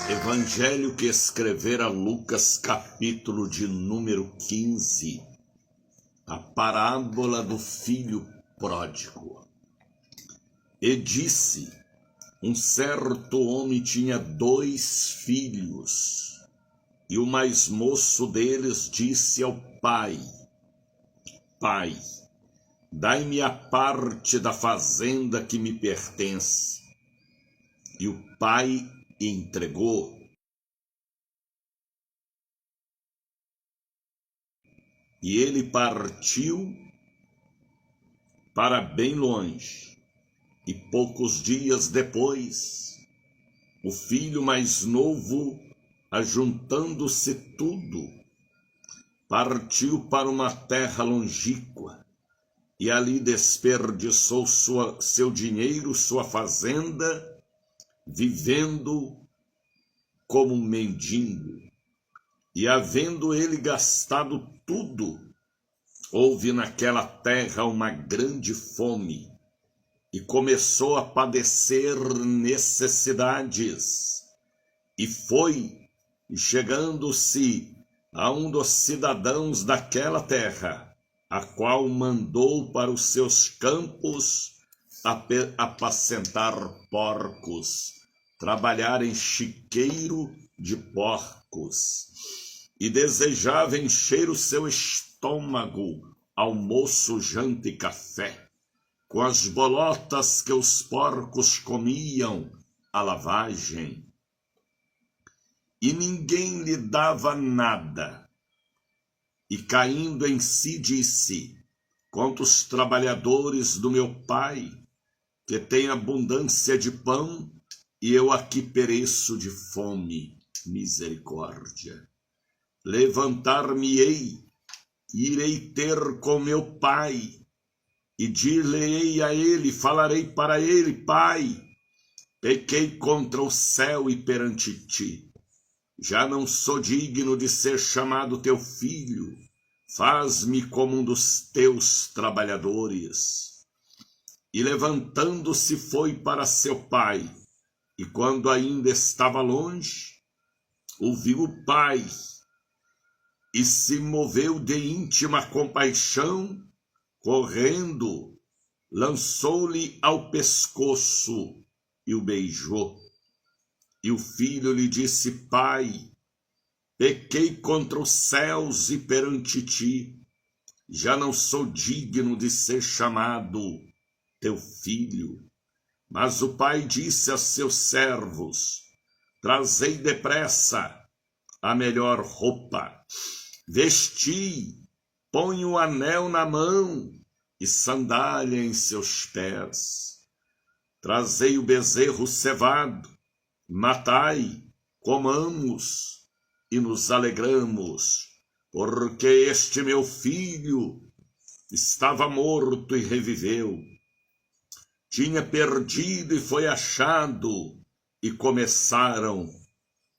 Evangelho que escrevera Lucas, capítulo de número 15, a parábola do filho pródigo. E disse: um certo homem tinha 2 filhos, e o mais moço deles disse ao pai: Pai, dai-me a parte da fazenda que me pertence. E o pai entregou. E ele partiu para bem longe. E poucos dias depois, o filho mais novo, ajuntando-se tudo, partiu para uma terra longínqua, e ali desperdiçou seu dinheiro, sua fazenda, vivendo como um mendigo. E havendo ele gastado tudo, houve naquela terra uma grande fome, e começou a padecer necessidades. E foi, chegando-se a um dos cidadãos daquela terra, a qual mandou para os seus campos apacentar porcos, trabalhar em chiqueiro de porcos, e desejava encher o seu estômago, almoço, janta e café, com as bolotas que os porcos comiam à lavagem. E ninguém lhe dava nada. E caindo em si disse: quantos trabalhadores do meu pai, que tem abundância de pão, e eu aqui pereço de fome. Misericórdia. Levantar-me-ei, irei ter com meu pai, e dir-lhe-ei a ele, falarei para ele: Pai, pequei contra o céu e perante ti. Já não sou digno de ser chamado teu filho. Faz-me como um dos teus trabalhadores. E levantando-se foi para seu pai. E quando ainda estava longe, o viu o pai, e se moveu de íntima compaixão, correndo, lançou-lhe ao pescoço e o beijou. E o filho lhe disse: Pai, pequei contra os céus e perante ti, já não sou digno de ser chamado teu filho. Mas o pai disse a seus servos: trazei depressa a melhor roupa, vesti, põe o anel na mão e sandália em seus pés. Trazei o bezerro cevado, matai, comamos e nos alegramos, porque este meu filho estava morto e reviveu, tinha perdido e foi achado, e começaram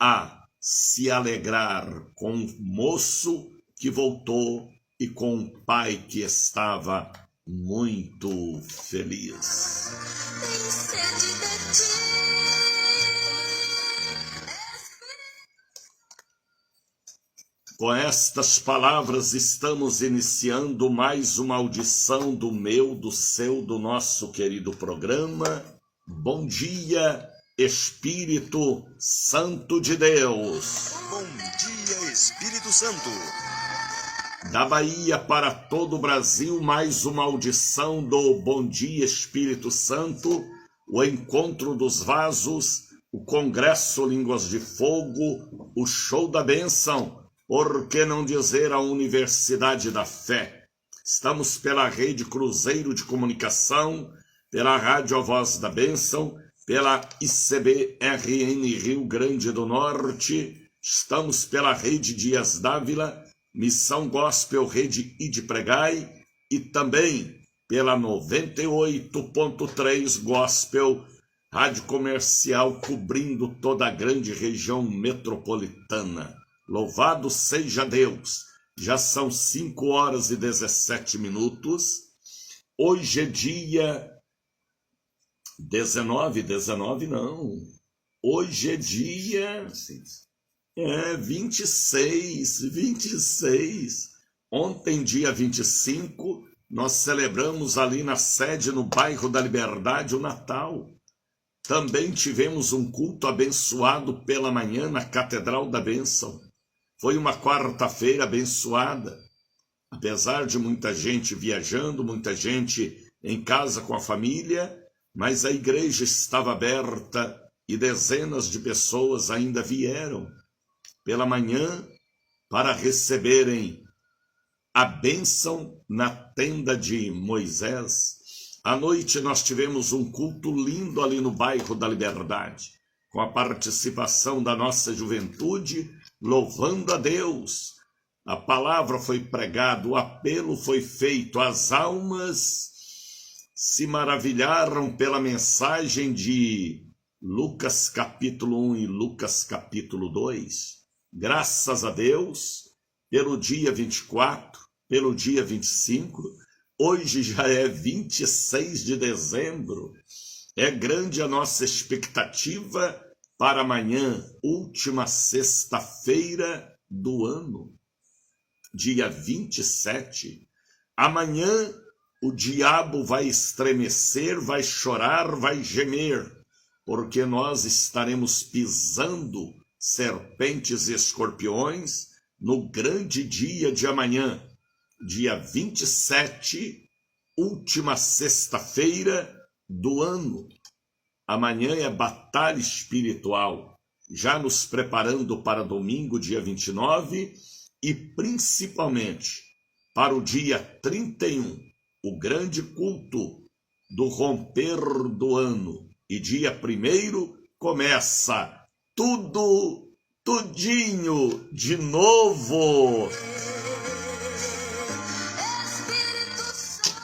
a se alegrar com o moço que voltou e com o pai que estava muito feliz. Tenho sede de ti. Com estas palavras estamos iniciando mais uma audição do meu, do seu, do nosso querido programa. Bom dia, Espírito Santo de Deus. Bom dia, Espírito Santo. Da Bahia para todo o Brasil, mais uma audição do Bom Dia, Espírito Santo, o Encontro dos Vasos, o Congresso Línguas de Fogo, o Show da Bênção, por que não dizer a Universidade da Fé. Estamos pela Rede Cruzeiro de Comunicação, pela Rádio A Voz da Bênção, pela ICB-RN Rio Grande do Norte, estamos pela Rede Dias Dávila, Missão Gospel Rede Ide Pregai, e também pela 98.3 Gospel, rádio comercial cobrindo toda a grande região metropolitana. Louvado seja Deus! Já são 5h17. Hoje é dia 19 não. Hoje é dia 26. Ontem, dia 25, nós celebramos ali na sede, no bairro da Liberdade, o Natal. Também tivemos um culto abençoado pela manhã na Catedral da Bênção. Foi uma quarta-feira abençoada. Apesar de muita gente viajando, muita gente em casa com a família, mas a igreja estava aberta e dezenas de pessoas ainda vieram pela manhã para receberem a bênção na tenda de Moisés. À noite nós tivemos um culto lindo ali no bairro da Liberdade, com a participação da nossa juventude, louvando a Deus. A palavra foi pregada, o apelo foi feito, as almas se maravilharam pela mensagem de Lucas capítulo 1 e Lucas capítulo 2. Graças a Deus, pelo dia 24, pelo dia 25, hoje já é 26 de dezembro. É grande a nossa expectativa para amanhã, última sexta-feira do ano, dia 27. Amanhã o diabo vai estremecer, vai chorar, vai gemer, porque nós estaremos pisando serpentes e escorpiões no grande dia de amanhã, dia 27, última sexta-feira do ano. Amanhã é batalha espiritual, já nos preparando para domingo, dia 29, e principalmente para o dia 31, o grande culto do romper do ano. E dia 1º começa tudinho de novo.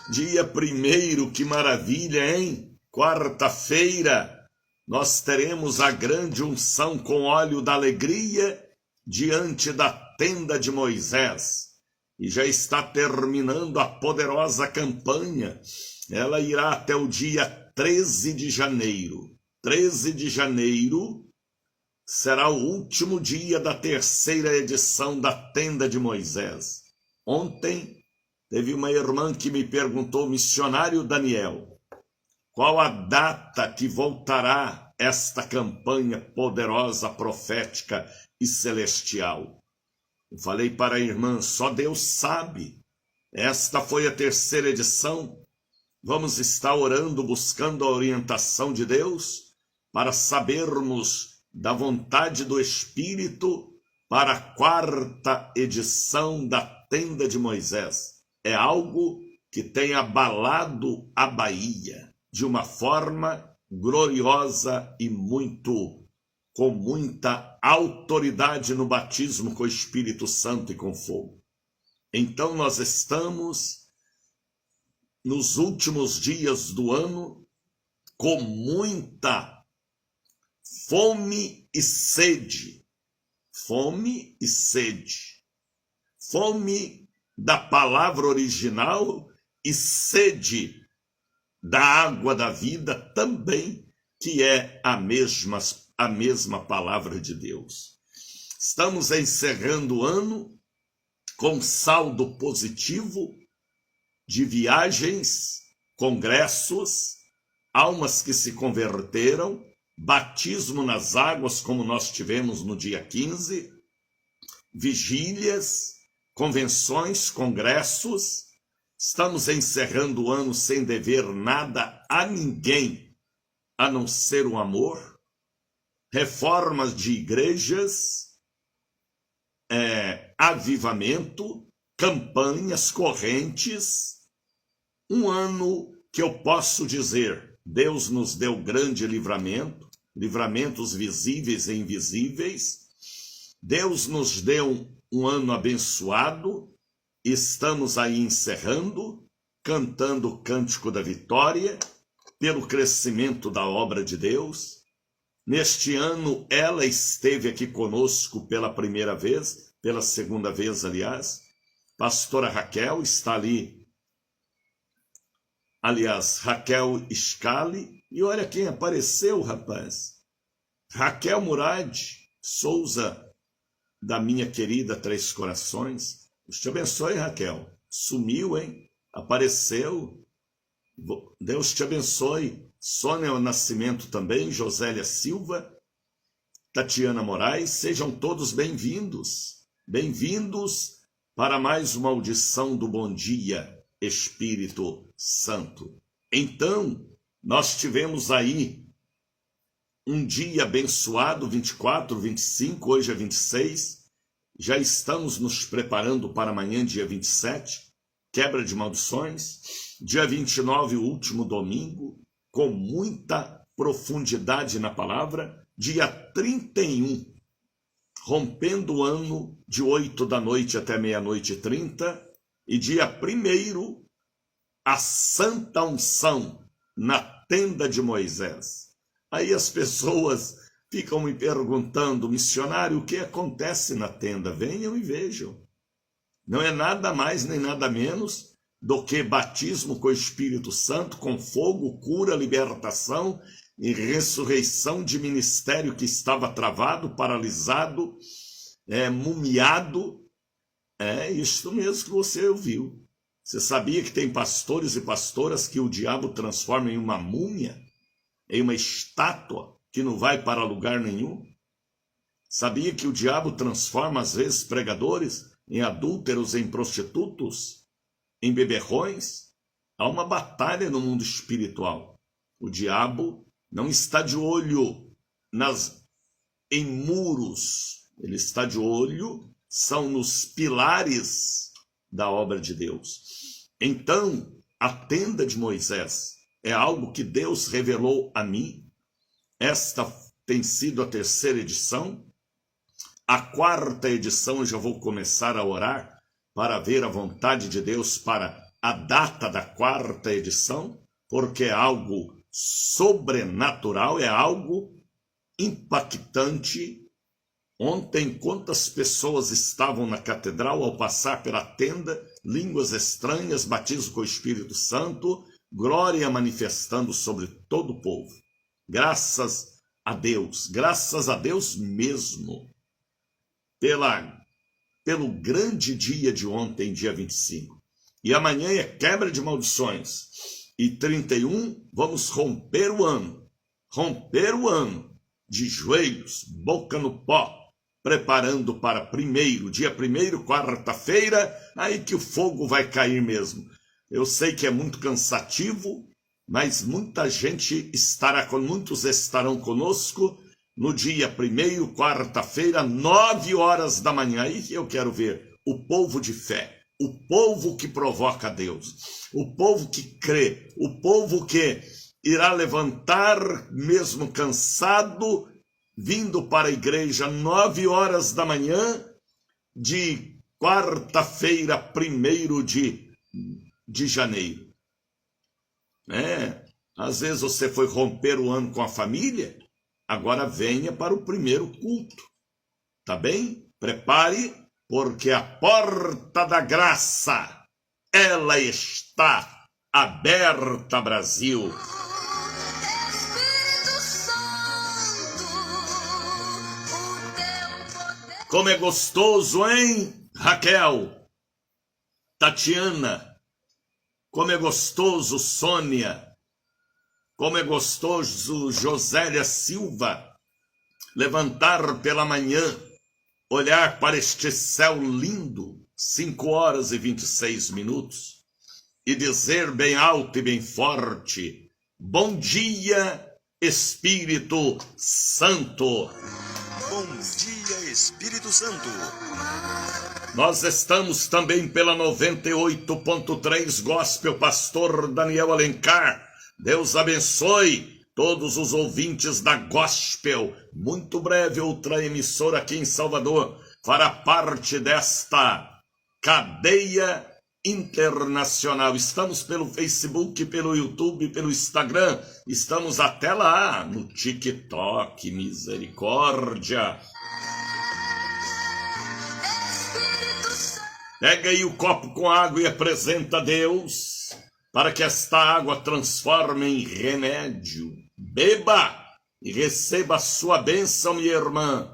Dia 1º, que maravilha, hein? Quarta-feira, nós teremos a grande unção com óleo da alegria diante da tenda de Moisés. E já está terminando a poderosa campanha. Ela irá até o dia 13 de janeiro. 13 de janeiro será o último dia da terceira edição da Tenda de Moisés. Ontem teve uma irmã que me perguntou, missionário Daniel, qual a data que voltará esta campanha poderosa, profética e celestial? Eu falei para a irmã, só Deus sabe. Esta foi a terceira edição. Vamos estar orando, buscando a orientação de Deus, para sabermos da vontade do Espírito para a quarta edição da Tenda de Moisés. É algo que tem abalado a Bahia de uma forma gloriosa e com muita autoridade no batismo com o Espírito Santo e com fogo. Então nós estamos nos últimos dias do ano com muita fome e sede. Fome e sede. Fome da palavra original e sede da água da vida também, que é a mesma palavra de Deus. Estamos encerrando o ano com saldo positivo de viagens, congressos, almas que se converteram, batismo nas águas, como nós tivemos no dia 15, vigílias, convenções, congressos. Estamos encerrando o ano sem dever nada a ninguém, a não ser o amor, reformas de igrejas, avivamento, campanhas, correntes. Um ano que eu posso dizer, Deus nos deu grande livramento, livramentos visíveis e invisíveis. Deus nos deu um ano abençoado. Estamos aí encerrando, cantando o cântico da vitória, pelo crescimento da obra de Deus. Neste ano, ela esteve aqui conosco pela primeira vez, pela segunda vez, aliás. Pastora Raquel está ali. Aliás, Raquel Scali. E olha quem apareceu, rapaz. Raquel Murad Souza, da minha querida Três Corações. Deus te abençoe, Raquel. Sumiu, hein? Apareceu. Deus te abençoe. Sônia Nascimento também, Josélia Silva, Tatiana Moraes, sejam todos bem-vindos. Bem-vindos para mais uma audição do Bom Dia, Espírito Santo. Então, nós tivemos aí um dia abençoado, 24, 25, hoje é 26. Já estamos nos preparando para amanhã, dia 27, quebra de maldições. Dia 29, o último domingo, com muita profundidade na palavra. Dia 31, rompendo o ano de 8 da noite até meia-noite e 30. E dia 1º, a Santa Unção na tenda de Moisés. Aí as pessoas ficam me perguntando, missionário, o que acontece na tenda? Venham e vejam. Não é nada mais nem nada menos do que batismo com o Espírito Santo, com fogo, cura, libertação e ressurreição de ministério que estava travado, paralisado, mumiado. É isso mesmo que você ouviu. Você sabia que tem pastores e pastoras que o diabo transforma em uma múmia, em uma estátua que não vai para lugar nenhum? Sabia que o diabo transforma às vezes pregadores em adúlteros, em prostitutos, em beberrões? Há uma batalha no mundo espiritual. O diabo não está de olho em muros, ele está de olho, são nos pilares da obra de Deus. Então, a tenda de Moisés é algo que Deus revelou a mim. Esta tem sido a 3ª edição. A 4ª edição eu já vou começar a orar para ver a vontade de Deus para a data da 4ª edição, porque é algo sobrenatural, é algo impactante. Ontem, quantas pessoas estavam na catedral ao passar pela tenda, línguas estranhas, batismo com o Espírito Santo, glória manifestando sobre todo o povo. Graças a Deus mesmo, pelo grande dia de ontem, dia 25. E amanhã é quebra de maldições. E 31, vamos romper o ano de joelhos, boca no pó, preparando para dia 1º, quarta-feira, aí que o fogo vai cair mesmo. Eu sei que é muito cansativo, mas muitos estarão conosco no dia 1º, quarta-feira, 9 horas da manhã. Aí eu quero ver o povo de fé, o povo que provoca Deus, o povo que crê, o povo que irá levantar mesmo cansado, vindo para a igreja 9 horas da manhã de quarta-feira, 1º de janeiro. Às vezes você foi romper o ano com a família, agora venha para o primeiro culto, tá bem? Prepare, porque a porta da graça, ela está aberta, Brasil. Espírito Santo, o teu poder. Como é gostoso, hein, Raquel, Tatiana? Como é gostoso, Sônia? Como é gostoso, Josélia Silva, levantar pela manhã, olhar para este céu lindo, 5 horas e 26 minutos, e dizer bem alto e bem forte: bom dia, Espírito Santo. Bom dia, Espírito Santo. Nós estamos também pela 98.3 Gospel, pastor Daniel Alencar. Deus abençoe todos os ouvintes da Gospel. Muito breve, outra emissora aqui em Salvador fará parte desta cadeia internacional. Estamos pelo Facebook, pelo YouTube, pelo Instagram. Estamos até lá no TikTok. Misericórdia. Pega aí o copo com água e apresenta a Deus, para que esta água transforme em remédio. Beba e receba a sua bênção, minha irmã.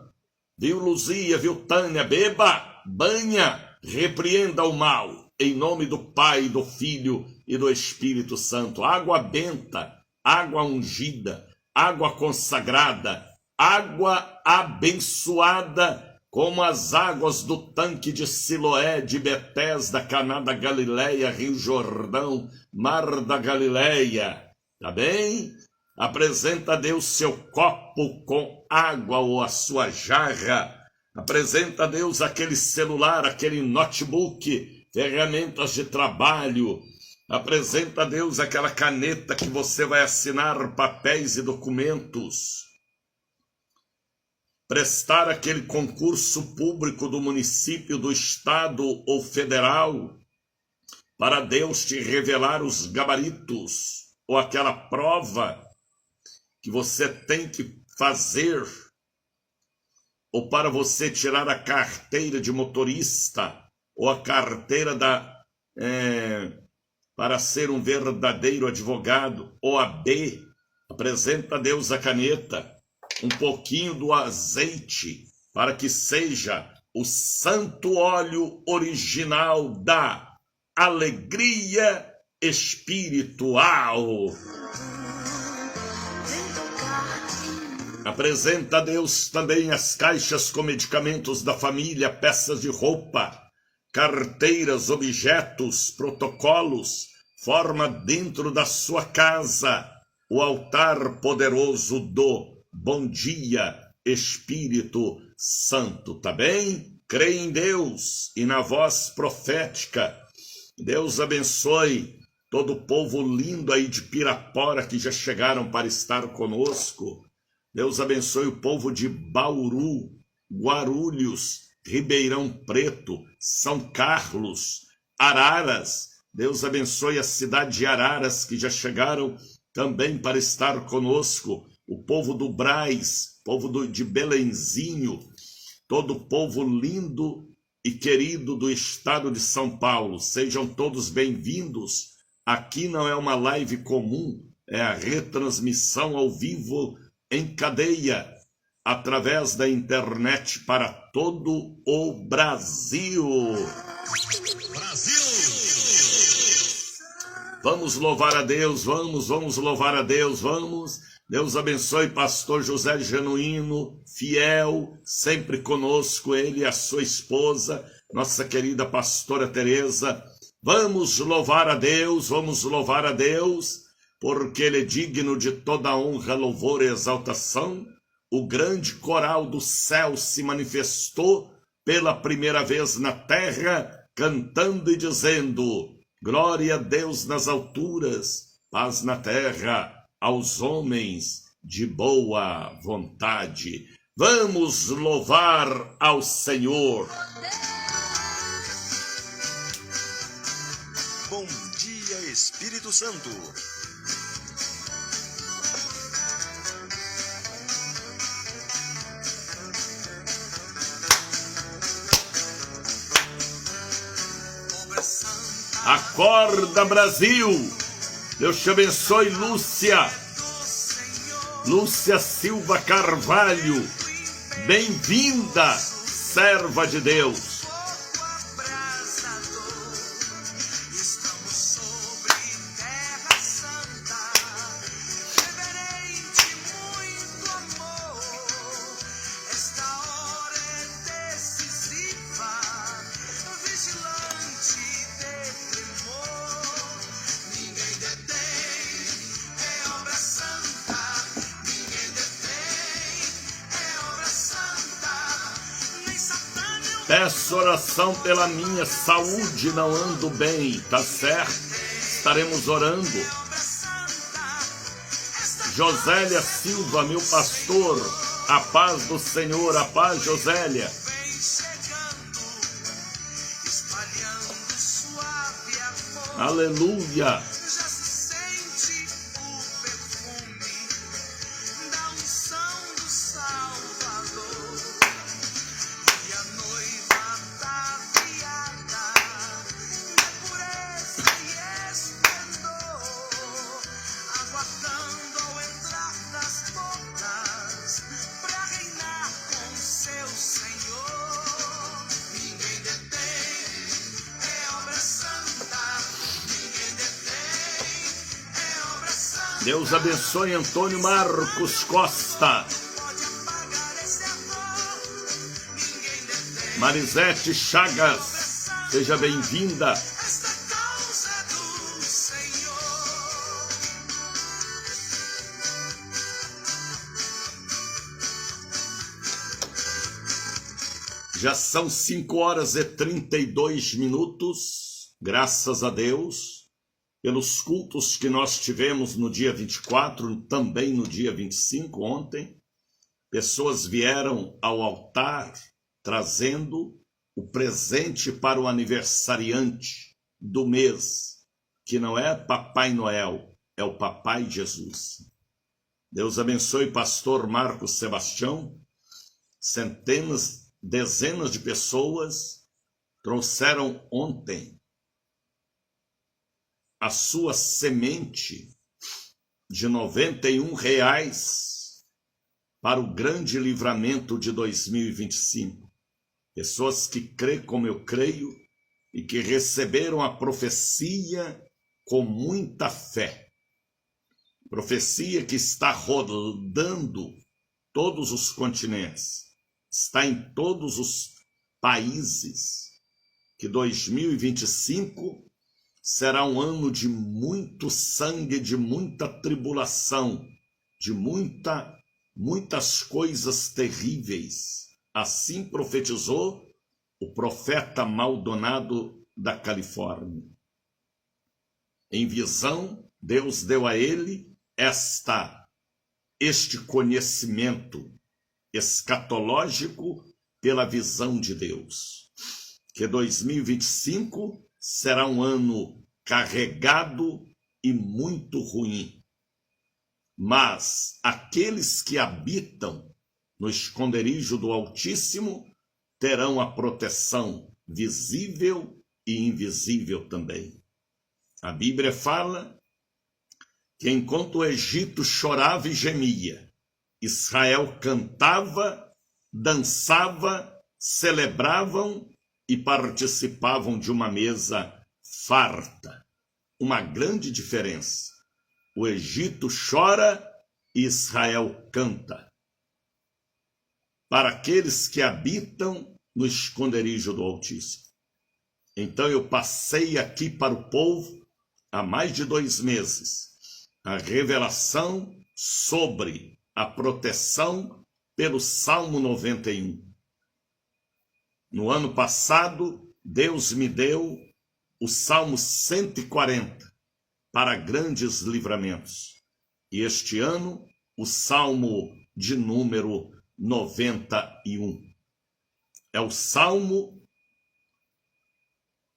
Viu, Luzia, viu, Tânia? Beba, banha, repreenda o mal, em nome do Pai, do Filho e do Espírito Santo. Água benta, água ungida, água consagrada, água abençoada, como as águas do tanque de Siloé, de Betesda, Caná da Galileia, Rio Jordão, Mar da Galileia. Tá bem? Apresenta a Deus seu copo com água ou a sua jarra. Apresenta a Deus aquele celular, aquele notebook, ferramentas de trabalho. Apresenta a Deus aquela caneta que você vai assinar papéis e documentos. Prestar aquele concurso público do município, do estado ou federal, para Deus te revelar os gabaritos, ou aquela prova que você tem que fazer, ou para você tirar a carteira de motorista, ou a carteira para ser um verdadeiro advogado, ou a B. Apresenta a Deus a caneta, um pouquinho do azeite, para que seja o santo óleo original da alegria espiritual. Apresenta a Deus também as caixas com medicamentos da família, peças de roupa, carteiras, objetos, protocolos, forma dentro da sua casa o altar poderoso do Bom Dia Espírito Santo, tá bem? Crê em Deus e na voz profética. Deus abençoe todo o povo lindo aí de Pirapora que já chegaram para estar conosco. Deus abençoe o povo de Bauru, Guarulhos, Ribeirão Preto, São Carlos, Araras. Deus abençoe a cidade de Araras que já chegaram também para estar conosco. O povo do Braz, povo de Belenzinho, todo o povo lindo e querido do estado de São Paulo. Sejam todos bem-vindos. Aqui não é uma live comum, é a retransmissão ao vivo em cadeia, através da internet para todo o Brasil. Vamos louvar a Deus, vamos louvar a Deus, vamos. Deus abençoe pastor José Genuíno, fiel, sempre conosco, ele e a sua esposa, nossa querida pastora Teresa. Vamos louvar a Deus, porque ele é digno de toda honra, louvor e exaltação. O grande coral do céu se manifestou pela primeira vez na terra, cantando e dizendo: glória a Deus nas alturas, paz na terra aos homens de boa vontade. Vamos louvar ao Senhor. Bom dia, Espírito Santo. Acorda, Brasil. Deus te abençoe, Lúcia Silva Carvalho. Bem-vinda, serva de Deus. Peço oração pela minha saúde, não ando bem, tá certo? Estaremos orando. Josélia Silva, meu pastor, a paz do Senhor, a paz, Josélia. Aleluia. Deus abençoe Antônio Marcos Costa. Marisete Chagas, seja bem-vinda. Já são 5h32, graças a Deus, pelos cultos que nós tivemos no dia 24, também no dia 25, ontem. Pessoas vieram ao altar trazendo o presente para o aniversariante do mês, que não é Papai Noel, é o Papai Jesus. Deus abençoe pastor Marcos Sebastião. Dezenas de pessoas trouxeram ontem a sua semente de R$91 para o grande livramento de 2025. Pessoas que creem como eu creio e que receberam a profecia com muita fé. Profecia que está rodando todos os continentes. Está em todos os países, que 2025 será um ano de muito sangue, de muita tribulação, de muitas coisas terríveis. Assim profetizou o profeta Maldonado da Califórnia. Em visão, Deus deu a ele este conhecimento escatológico pela visão de Deus, que 2025 será um ano carregado e muito ruim, mas aqueles que habitam no esconderijo do Altíssimo terão a proteção visível e invisível também. A Bíblia fala que enquanto o Egito chorava e gemia, Israel cantava, dançava, celebravam e participavam de uma mesa farta. Uma grande diferença. O Egito chora e Israel canta. Para aqueles que habitam no esconderijo do Altíssimo. Então eu passei aqui para o povo há mais de 2 meses a revelação sobre a proteção pelo Salmo 91. No ano passado, Deus me deu o Salmo 140 para grandes livramentos. E este ano, o Salmo de número 91. É o Salmo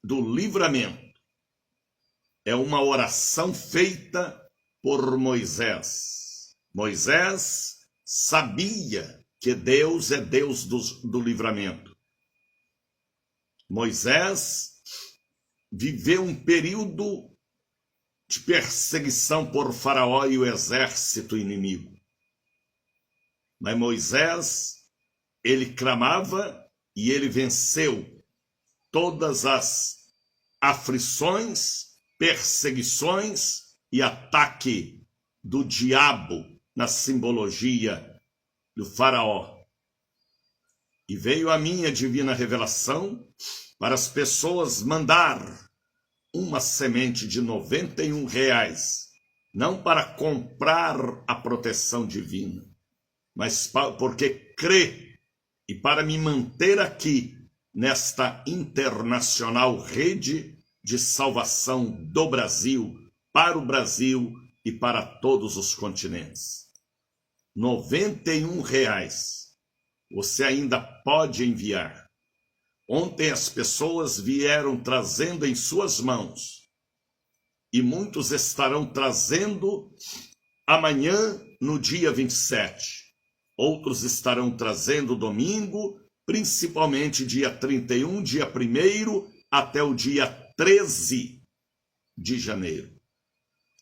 do livramento. É uma oração feita por Moisés. Moisés sabia que Deus é Deus do livramento. Moisés viveu um período de perseguição por Faraó e o exército inimigo. Mas Moisés, ele clamava e ele venceu todas as aflições, perseguições e ataque do diabo na simbologia do Faraó. E veio a minha divina revelação para as pessoas mandar uma semente de R$91, não para comprar a proteção divina, mas porque crê e para me manter aqui nesta internacional rede de salvação do Brasil, para o Brasil e para todos os continentes. R$91. Você ainda pode enviar. Ontem as pessoas vieram trazendo em suas mãos. E muitos estarão trazendo amanhã, no dia 27. Outros estarão trazendo domingo, principalmente dia 31, dia 1º, até o dia 13 de janeiro.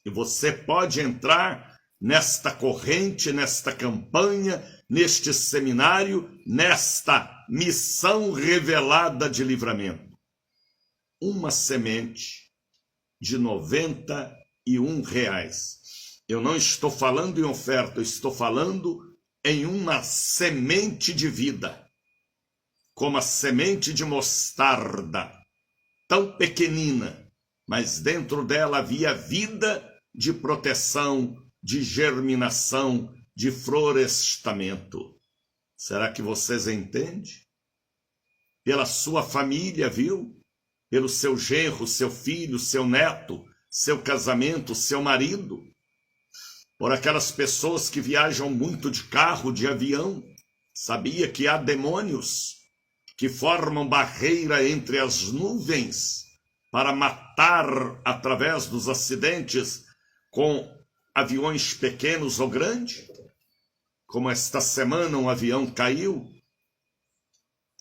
E você pode entrar nesta corrente, nesta campanha, neste seminário, nesta missão revelada de livramento. Uma semente de R$91. Eu não estou falando em oferta, eu estou falando em uma semente de vida, como a semente de mostarda, tão pequenina, mas dentro dela havia vida de proteção, de germinação, de florestamento. Será que vocês entendem? Pela sua família, viu? Pelo seu genro, seu filho, seu neto, seu casamento, seu marido, por aquelas pessoas que viajam muito de carro, de avião. Sabia que há demônios que formam barreira entre as nuvens para matar através dos acidentes com aviões pequenos ou grandes? Como esta semana um avião caiu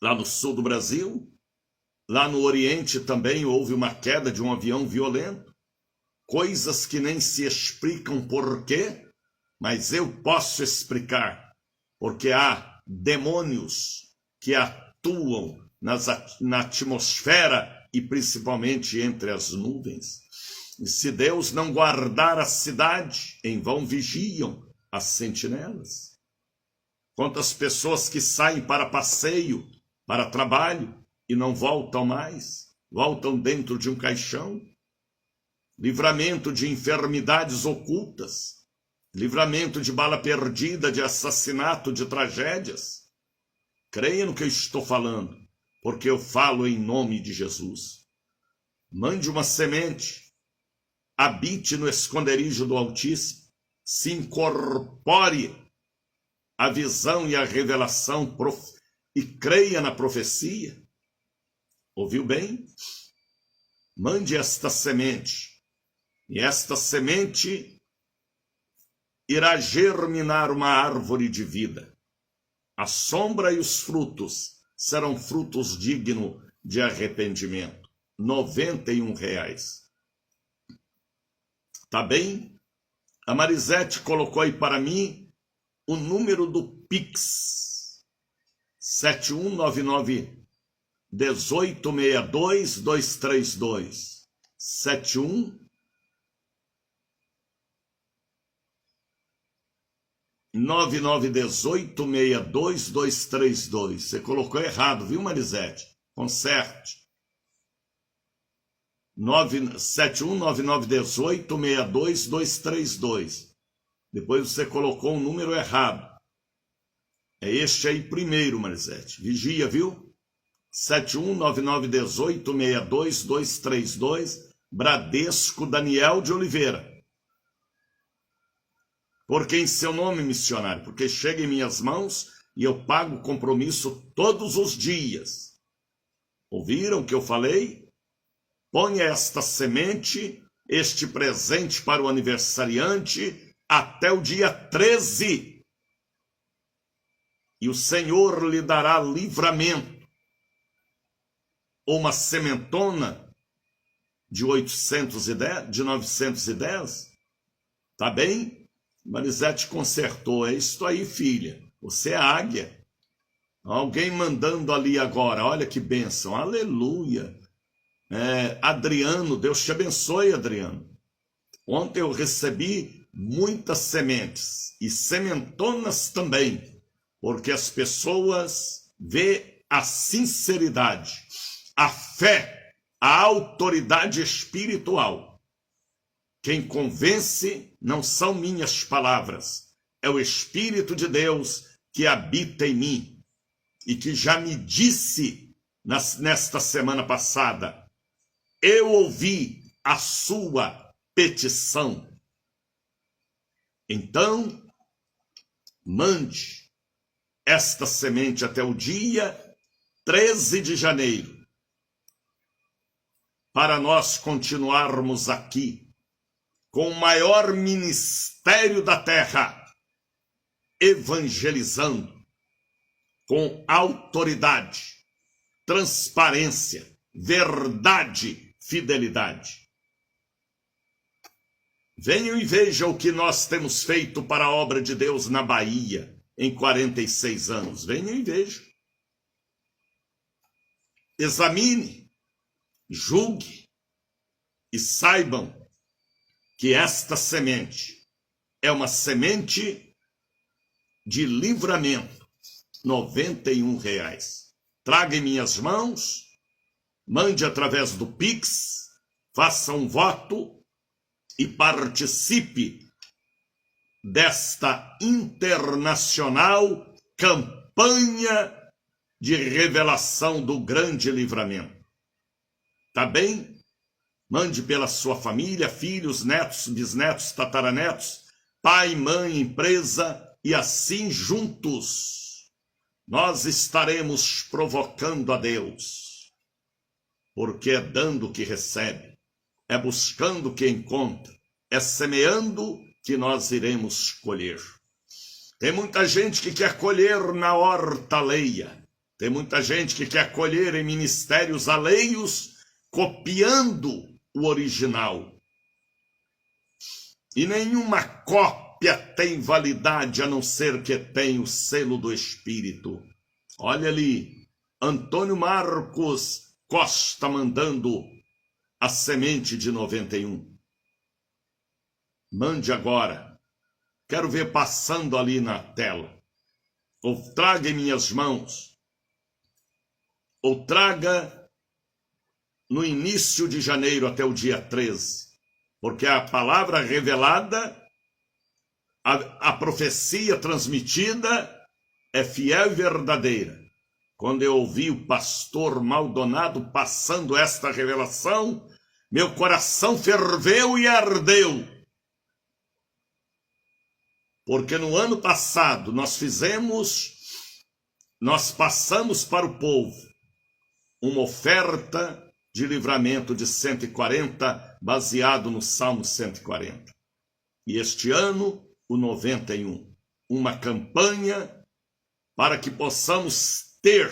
lá no sul do Brasil. Lá no Oriente também houve uma queda de um avião violento. Coisas que nem se explicam por quê, mas eu posso explicar. Porque há demônios que atuam na atmosfera e principalmente entre as nuvens. E se Deus não guardar a cidade, em vão vigiam as sentinelas. Quantas pessoas que saem para passeio, para trabalho, e não voltam mais, voltam dentro de um caixão. Livramento de enfermidades ocultas, livramento de bala perdida, de assassinato, de tragédias. Creia no que eu estou falando, porque eu falo em nome de Jesus. Mande uma semente, habite no esconderijo do Altíssimo, se incorpore à visão e à revelação e creia na profecia. Ouviu bem? Mande esta semente, e esta semente irá germinar uma árvore de vida. A sombra e os frutos serão frutos dignos de arrependimento. R$91. Tá bem? A Marisete colocou aí para mim o número do Pix. 7199 1862 232 71991826232. Você colocou errado, viu, Marisete? Conserte. 71991826232. Depois você colocou um número errado. É este aí primeiro, Marisete. Vigia, viu? 71991826232, Bradesco Daniel de Oliveira. Por que em seu nome, missionário? Porque chega em minhas mãos e eu pago o compromisso todos os dias. Ouviram o que eu falei? Ponha esta semente, este presente para o aniversariante até o dia 13. E o Senhor lhe dará livramento. Ou uma sementona de 810, de 910. Tá bem? Marisete consertou. É isso aí, filha. Você é águia. Alguém mandando ali agora. Olha que bênção. Aleluia. Adriano, Deus te abençoe, Adriano. Ontem eu recebi muitas sementes. E sementonas também. Porque as pessoas vê a sinceridade, a fé, a autoridade espiritual. Quem convence não são minhas palavras, é o Espírito de Deus que habita em mim e que já me disse nesta semana passada: eu ouvi a sua petição. Então, mande esta semente até o dia 13 de janeiro, para nós continuarmos aqui com o maior ministério da terra, evangelizando com autoridade, transparência, verdade, fidelidade. Venham e vejam o que nós temos feito para a obra de Deus na Bahia em 46 anos. Venham e vejam. Examine, julgue e saibam que esta semente é uma semente de livramento, R$91. Traga em minhas mãos, mande através do Pix, faça um voto e participe desta internacional campanha de revelação do grande livramento. Tá bem? Mande pela sua família, filhos, netos, bisnetos, tataranetos, pai, mãe, empresa, e assim juntos nós estaremos provocando a Deus, porque é dando que recebe, é buscando que encontra, é semeando que nós iremos colher. Tem muita gente que quer colher na horta alheia, tem muita gente que quer colher em ministérios alheios, copiando o original. E nenhuma cópia tem validade, a não ser que tenha o selo do Espírito. Olha ali, Antônio Marcos Costa mandando a semente de 91. Mande agora. Quero ver passando ali na tela. Ou traga em minhas mãos. Ou traga no início de janeiro até o dia 13. Porque a palavra revelada, a profecia transmitida é fiel e verdadeira. Quando eu ouvi o pastor Maldonado passando esta revelação, meu coração ferveu e ardeu. Porque no ano passado nós passamos para o povo uma oferta de livramento de 140, baseado no Salmo 140. E este ano, o 91. Uma campanha para que possamos ter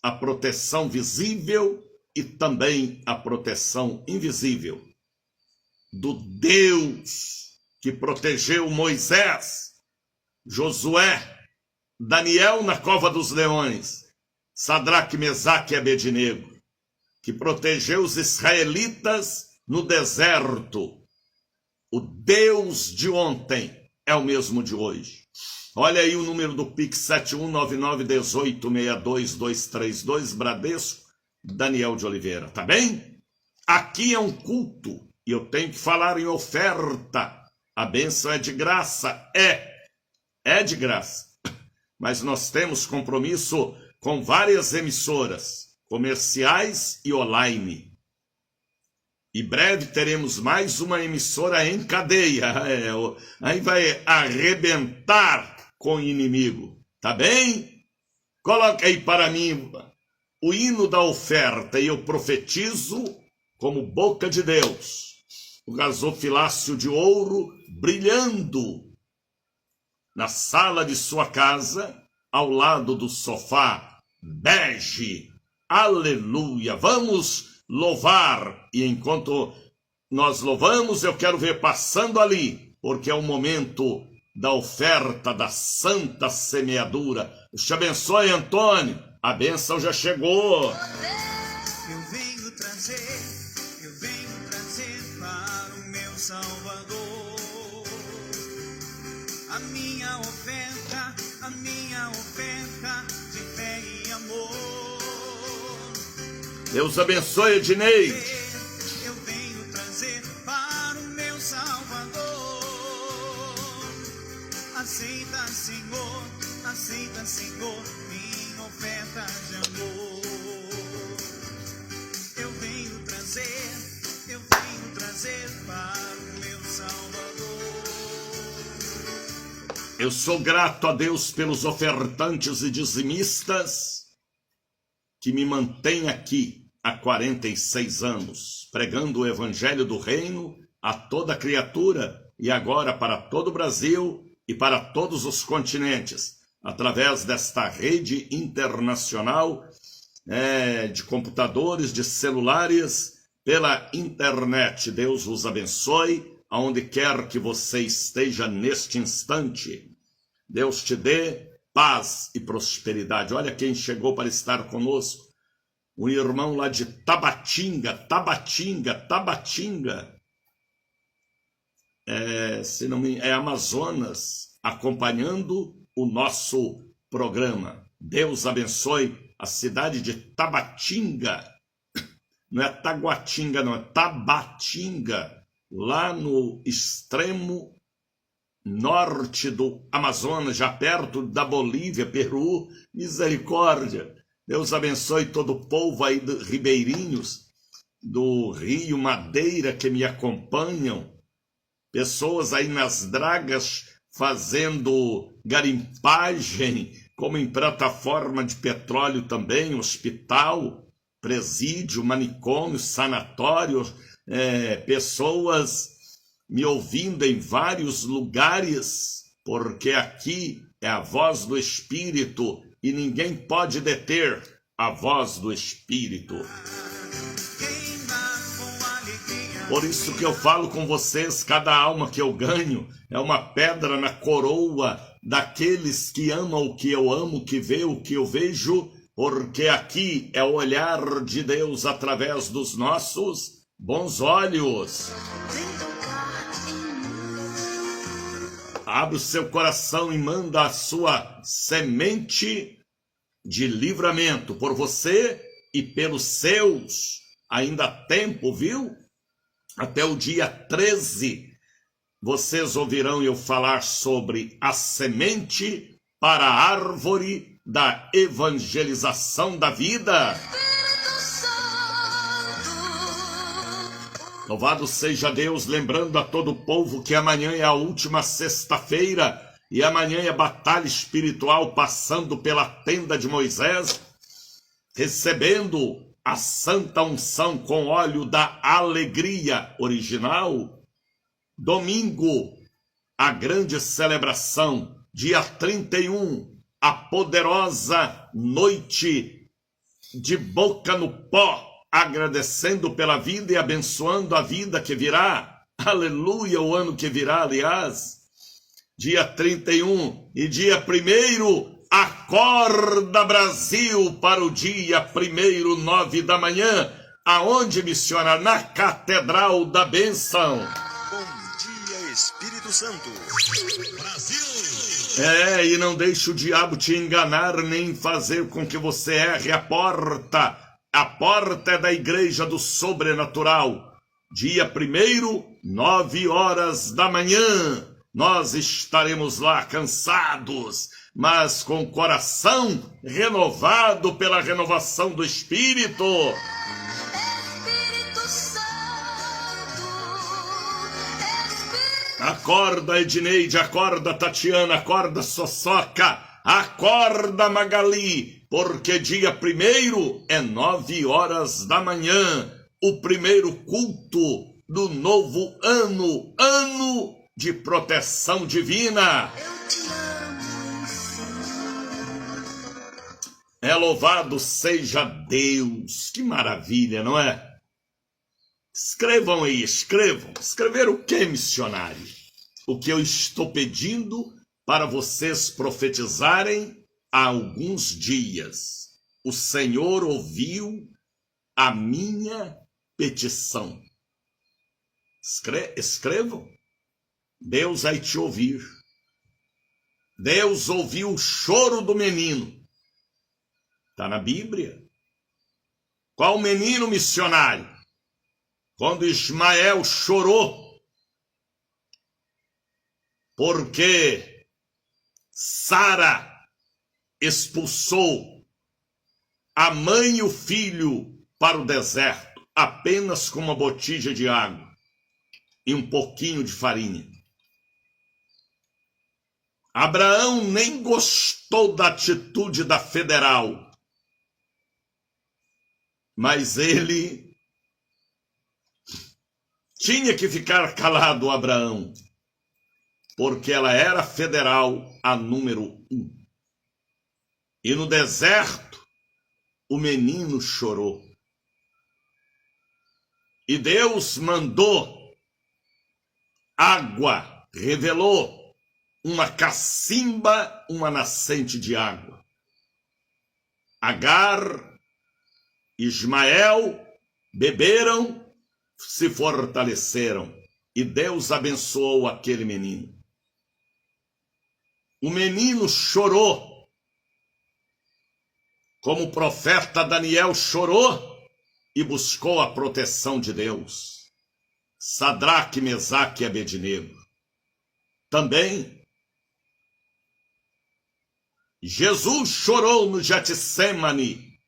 a proteção visível e também a proteção invisível do Deus que protegeu Moisés, Josué, Daniel na cova dos leões, Sadraque, Mesaque e Abednego, que protegeu os israelitas no deserto. O Deus de ontem é o mesmo de hoje. Olha aí o número do Pix, 7199186232, Bradesco, Daniel de Oliveira, tá bem? Aqui é um culto e eu tenho que falar em oferta. A bênção é de graça, é de graça. Mas nós temos compromisso com várias emissoras, comerciais e online. E breve teremos mais uma emissora em cadeia. Aí vai arrebentar com o inimigo, tá bem? Coloca aí para mim o hino da oferta e eu profetizo como boca de Deus. O gasofilácio de ouro brilhando na sala de sua casa, ao lado do sofá bege. Aleluia! Vamos louvar. E enquanto nós louvamos, eu quero ver passando ali, porque é o momento da oferta da santa semeadura. Deus te abençoe, Antônio. A bênção já chegou. Eu venho trazer para o meu Salvador a minha oferta de fé e amor. Deus abençoe, Ednei. Eu venho trazer para o meu Salvador. Aceita, Senhor, minha oferta de amor. Eu venho trazer para o meu Salvador. Eu sou grato a Deus pelos ofertantes e dizimistas que me mantêm aqui há 46 anos, pregando o evangelho do reino a toda criatura e agora para todo o Brasil e para todos os continentes, através desta rede internacional de computadores, de celulares, pela internet. Deus vos abençoe, aonde quer que você esteja neste instante. Deus te dê paz e prosperidade. Olha quem chegou para estar conosco. Um irmão lá de Tabatinga. é Amazonas, acompanhando o nosso programa. Deus abençoe a cidade de Tabatinga. Não é Taguatinga, não, é Tabatinga, lá no extremo norte do Amazonas, já perto da Bolívia, Peru. Misericórdia. Deus abençoe todo o povo aí de Ribeirinhos, do Rio Madeira, que me acompanham. Pessoas aí nas dragas fazendo garimpagem, como em plataforma de petróleo também, hospital, presídio, manicômio, sanatório, pessoas me ouvindo em vários lugares, porque aqui é a voz do Espírito e ninguém pode deter a voz do Espírito. Por isso que eu falo com vocês, cada alma que eu ganho é uma pedra na coroa daqueles que amam o que eu amo, que vê o que eu vejo, porque aqui é o olhar de Deus através dos nossos bons olhos. Abre o seu coração e manda a sua semente de livramento por você e pelos seus. Ainda há tempo, viu? Até o dia 13, vocês ouvirão eu falar sobre a semente para a árvore da evangelização da vida. Louvado seja Deus, lembrando a todo o povo que amanhã é a última sexta-feira e amanhã é batalha espiritual, passando pela tenda de Moisés, recebendo a santa unção com óleo da alegria original. Domingo, a grande celebração, dia 31, a poderosa noite de boca no pó, agradecendo pela vida e abençoando a vida que virá. Aleluia, o ano que virá, aliás. Dia 31 e dia 1º, acorda Brasil para o dia 1º, 9 da manhã. Aonde, missionário? Na Catedral da Bênção. Bom dia, Espírito Santo. Brasil! E não deixe o diabo te enganar, nem fazer com que você erre a porta. A porta é da Igreja do Sobrenatural. Dia 1º, 9 horas da manhã. Nós estaremos lá cansados, mas com o coração renovado pela renovação do Espírito. Espírito Santo, Acorda, Edneide, acorda, Tatiana, acorda, Soçoca, acorda, Magali, porque dia 1º é 9 horas da manhã, o primeiro culto do novo ano, ano de proteção divina. eu te amo, Senhor. É louvado seja Deus. Que maravilha, não é? Escrevam aí, escrevam. Escrever o que, missionário? O que eu estou pedindo para vocês profetizarem há alguns dias. O Senhor ouviu a minha petição. Escrevam. Deus vai te ouvir. Deus ouviu o choro do menino. Está na Bíblia. Qual menino, missionário? Quando Ismael chorou, porque Sara expulsou a mãe e o filho para o deserto, apenas com uma botija de água e um pouquinho de farinha. Abraão nem gostou da atitude da federal, mas ele tinha que ficar calado, Abraão, porque ela era federal a número 1. E no deserto, o menino chorou. E Deus mandou água, revelou uma cacimba, uma nascente de água. Agar, Ismael beberam, se fortaleceram. E Deus abençoou aquele menino. O menino chorou, como o profeta Daniel chorou e buscou a proteção de Deus. Sadraque, Mesaque e Abednego. Também Jesus chorou no Getsemane.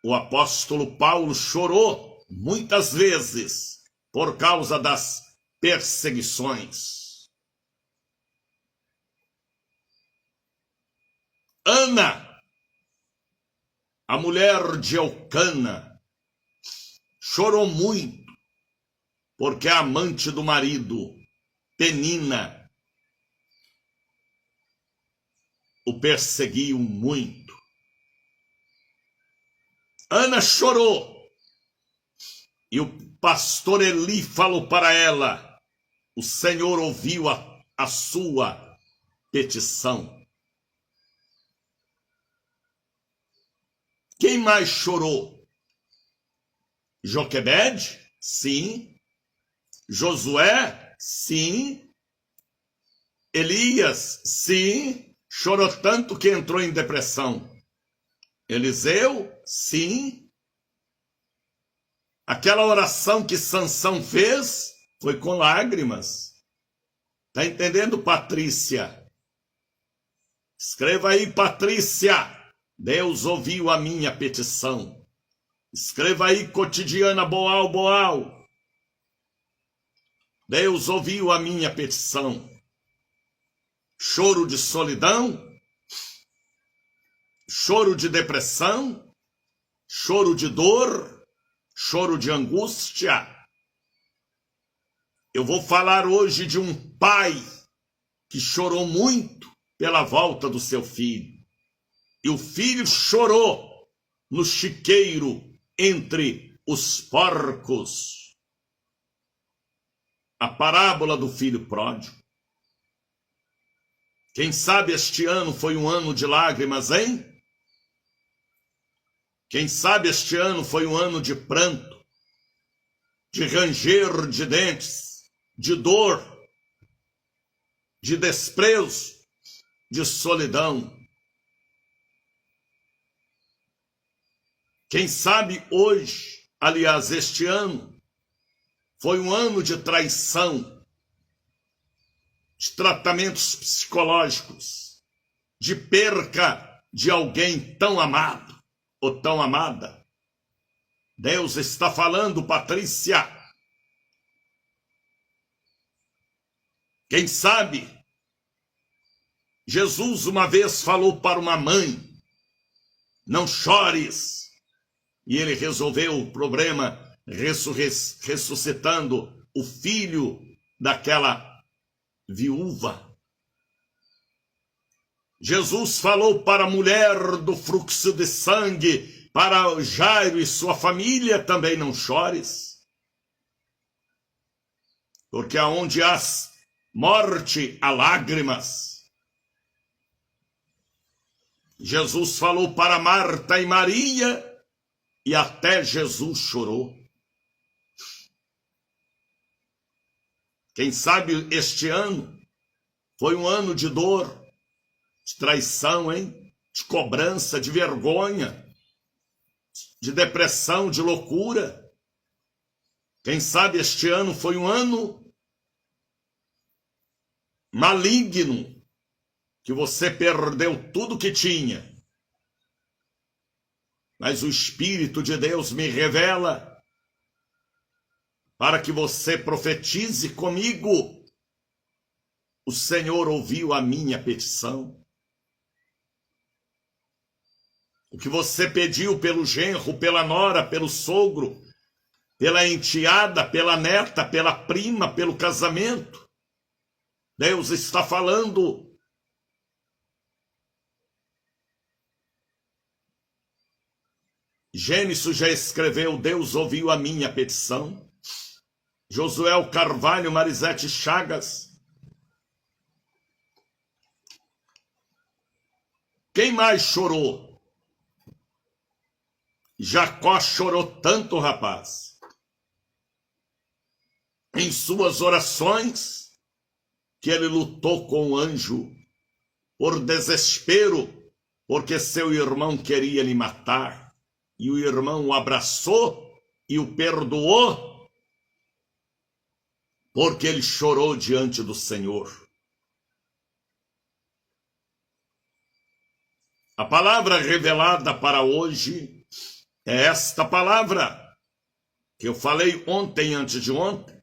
O apóstolo Paulo chorou muitas vezes por causa das perseguições. Ana, a mulher de Elcana, chorou muito porque a amante do marido, Penina, o perseguiu muito. Ana chorou e o pastor Eli falou para ela: o Senhor ouviu a sua petição. Quem mais chorou? Joquebede? Sim. Josué? Sim. Elias? Sim. Chorou tanto que entrou em depressão. Eliseu? Sim. Aquela oração que Sansão fez foi com lágrimas. Tá entendendo, Patrícia? Escreva aí, Patrícia. Deus ouviu a minha petição. Escreva aí, Cotidiana Boal Boal. Deus ouviu a minha petição. Choro de solidão, choro de depressão, choro de dor, choro de angústia. Eu vou falar hoje de um pai que chorou muito pela volta do seu filho. E o filho chorou no chiqueiro entre os porcos. A parábola do filho pródigo. Quem sabe este ano foi um ano de lágrimas, hein? Quem sabe este ano foi um ano de pranto, de ranger de dentes, de dor, de desprezo, de solidão. Quem sabe hoje, aliás, este ano, foi um ano de traição, de tratamentos psicológicos, de perca de alguém tão amado ou tão amada. Deus está falando, Patrícia. Quem sabe, Jesus uma vez falou para uma mãe: não chores. E ele resolveu o problema ressuscitando o filho daquela viúva. Jesus falou para a mulher do fluxo de sangue, para Jairo e sua família: também não chores, porque aonde há morte há lágrimas. Jesus falou para Marta e Maria e até Jesus chorou. Quem sabe este ano foi um ano de dor, de traição, hein? De cobrança, de vergonha, de depressão, de loucura. Quem sabe este ano foi um ano maligno, que você perdeu tudo que tinha. Mas o Espírito de Deus me revela para que você profetize comigo: o Senhor ouviu a minha petição. O que você pediu pelo genro, pela nora, pelo sogro, pela enteada, pela neta, pela prima, pelo casamento, Deus está falando. Gênesis já escreveu: Deus ouviu a minha petição. Josué Carvalho, Marisete Chagas. Quem mais chorou? Jacó chorou tanto, rapaz. em suas orações, que ele lutou com o anjo por desespero, porque seu irmão queria lhe matar, e o irmão o abraçou e o perdoou, porque ele chorou diante do Senhor. A palavra revelada para hoje é esta palavra que eu falei ontem, antes de ontem.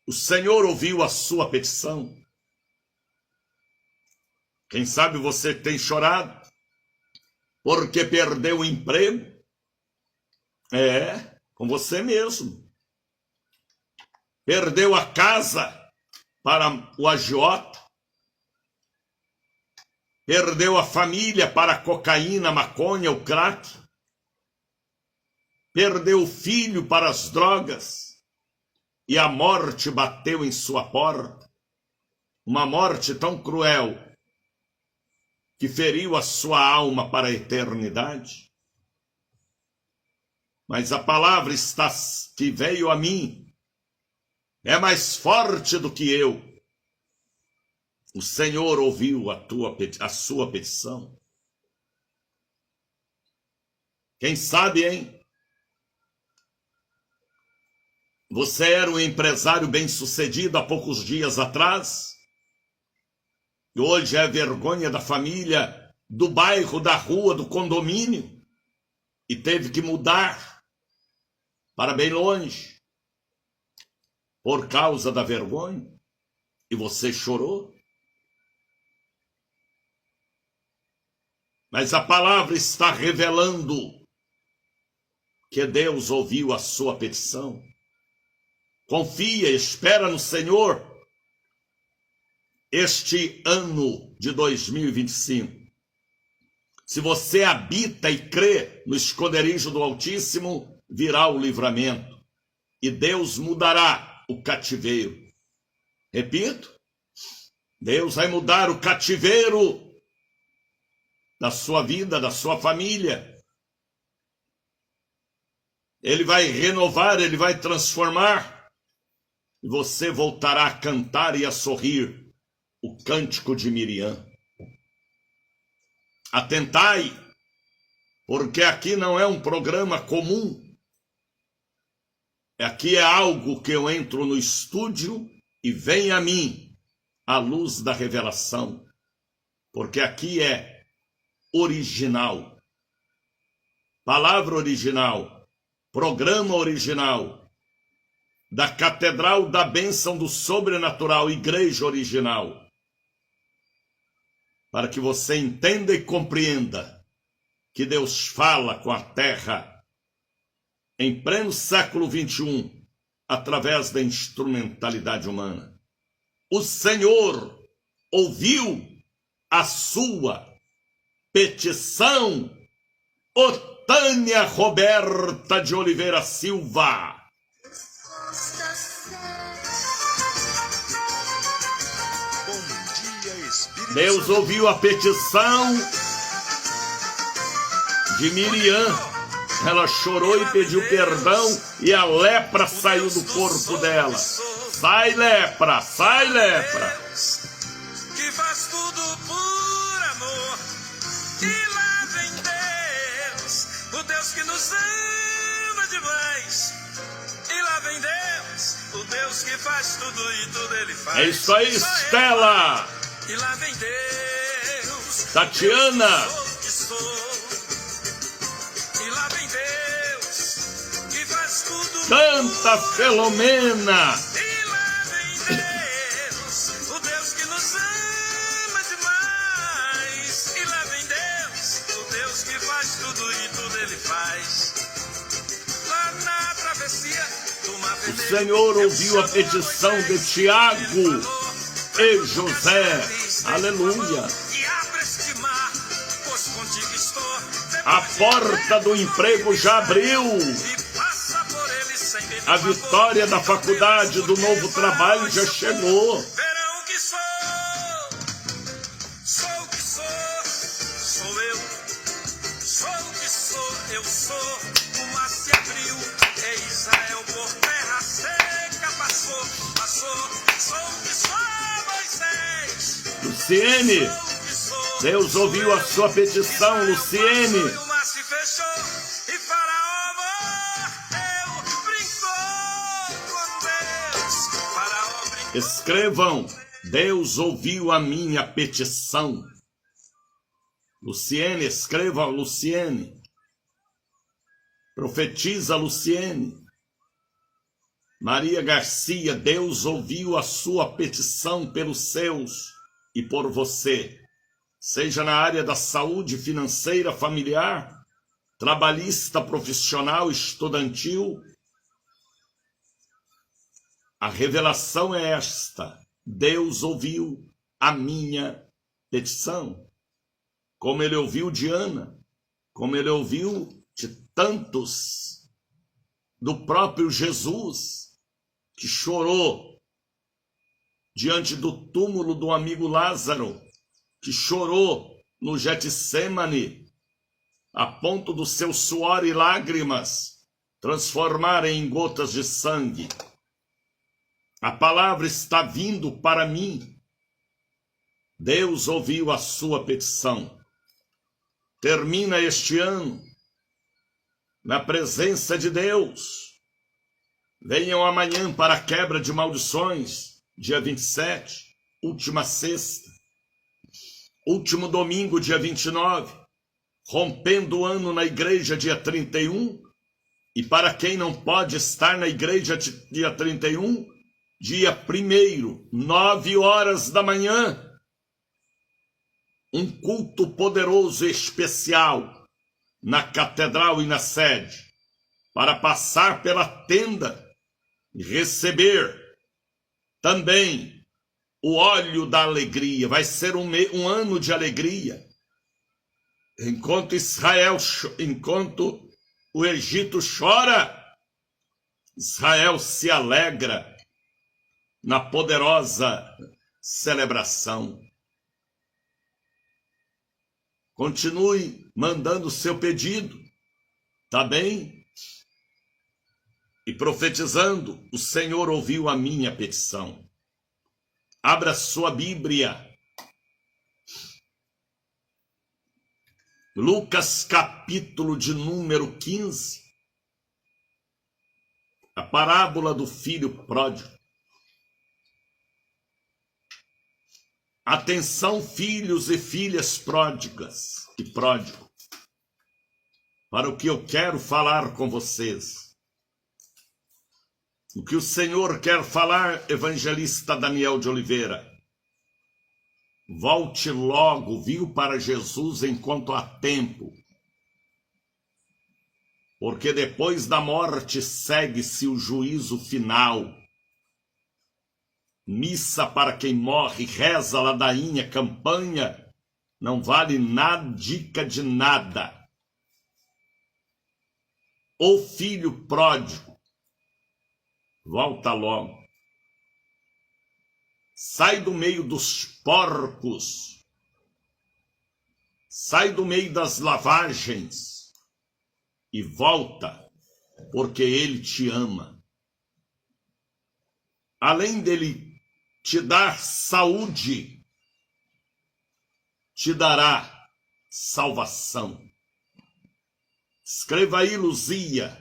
O Senhor ouviu a sua petição. Quem sabe você tem chorado porque perdeu o emprego. Com você mesmo. Perdeu a casa para o agiota. Perdeu a família para a cocaína, a maconha, o crack. Perdeu o filho para as drogas. E a morte bateu em sua porta. Uma morte tão cruel que feriu a sua alma para a eternidade. Mas a palavra que veio a mim é mais forte do que eu. O Senhor ouviu a sua petição. Quem sabe, hein? Você era um empresário bem-sucedido há poucos dias atrás, e hoje é vergonha da família, do bairro, da rua, do condomínio, e teve que mudar para bem longe, por causa da vergonha, e você chorou. Mas a palavra está revelando que Deus ouviu a sua petição. Confia, espera no Senhor. Este ano de 2025, se você habita e crê no esconderijo do Altíssimo, virá o livramento e Deus mudará o cativeiro. Repito, Deus vai mudar o cativeiro da sua vida, da sua família. Ele vai renovar, ele vai transformar, e você voltará a cantar e a sorrir o cântico de Miriam. Atentai, porque aqui não é um programa comum. Aqui é algo que eu entro no estúdio e vem a mim a luz da revelação. Porque aqui é original. Palavra original. Programa original. Da Catedral da Bênção do Sobrenatural, Igreja Original. Para que você entenda e compreenda que Deus fala com a terra em pleno século XXI, através da instrumentalidade humana. O Senhor ouviu a sua petição. Otânia Roberta de Oliveira Silva. Bom dia, Espírito Deus Santo. ouviu a petição de Miriam. Ela chorou e pediu perdão e a lepra saiu do corpo dela. Sai, lepra, sai, lepra. Que faz tudo por amor. E lá vem Deus, o Deus que nos ama demais. E lá vem Deus, o Deus que faz tudo e tudo ele faz. É isso aí, Estela. E lá vem Deus, Tatiana. Deus que sou. E lá vem Deus, que faz tudo. Canta, Filomena. E lá vem Deus, o Deus que nos ama demais. E lá vem Deus, o Deus que faz tudo e tudo ele faz. Lá na travessia do mar O vermelho, Senhor eu ouviu a chamo petição de Moisés, Tiago ele falou, e José. Aleluia. e abre este mar, pois contigo estou. A porta do emprego já abriu. E passa por ele sem medo. A vitória da faculdade, do novo trabalho já chegou. Verão que sou o que sou eu. Sou o que sou, eu sou. O mar se abriu, é Israel por terra seca. Sou o que sou, Moisés. Luciene, Sou o que sou. Deus ouviu a sua petição, Luciene. E o mar se fechou e Faraó morreu. Brincou com Deus. Faraó brincou. Escrevam, Deus ouviu a minha petição. Luciene, escreva, Luciene. Profetiza, Luciene. Maria Garcia, Deus ouviu a sua petição pelos seus e por você. Seja na área da saúde, financeira, familiar, trabalhista, profissional, estudantil. A revelação é esta: Deus ouviu a minha petição. Como ele ouviu de Ana, como ele ouviu de tantos, do próprio Jesus, que chorou diante do túmulo do amigo Lázaro, que chorou no Getsêmani, a ponto do seu suor e lágrimas transformarem em gotas de sangue. A palavra está vindo para mim. Deus ouviu a sua petição. Termina este ano na presença de Deus. Venham amanhã para a quebra de maldições, dia 27, última sexta. Último domingo, dia 29, rompendo o ano na igreja, dia 31. E para quem não pode estar na igreja, dia 31, dia 1º, 9 horas da manhã, um culto poderoso e especial na catedral e na sede, para passar pela tenda e receber também o óleo da alegria. Vai ser um ano de alegria. Enquanto o Egito chora, Israel se alegra na poderosa celebração. Continue mandando seu pedido, tá bem? E profetizando, o Senhor ouviu a minha petição. Abra sua Bíblia. Lucas, capítulo de número 15. A parábola do filho pródigo. Atenção, filhos e filhas pródigas e pródigo, para o que eu quero falar com vocês. O que o Senhor quer falar, evangelista Daniel de Oliveira. Volte logo, viu, para Jesus enquanto há tempo. Porque depois da morte segue-se o juízo final. Missa para quem morre, reza, ladainha, campanha, não vale nada, dica de nada. O filho pródigo, volta logo. Sai do meio dos porcos, sai do meio das lavagens e volta, porque ele te ama. Além dele te dar saúde, te dará salvação. Escreva aí, Luzia.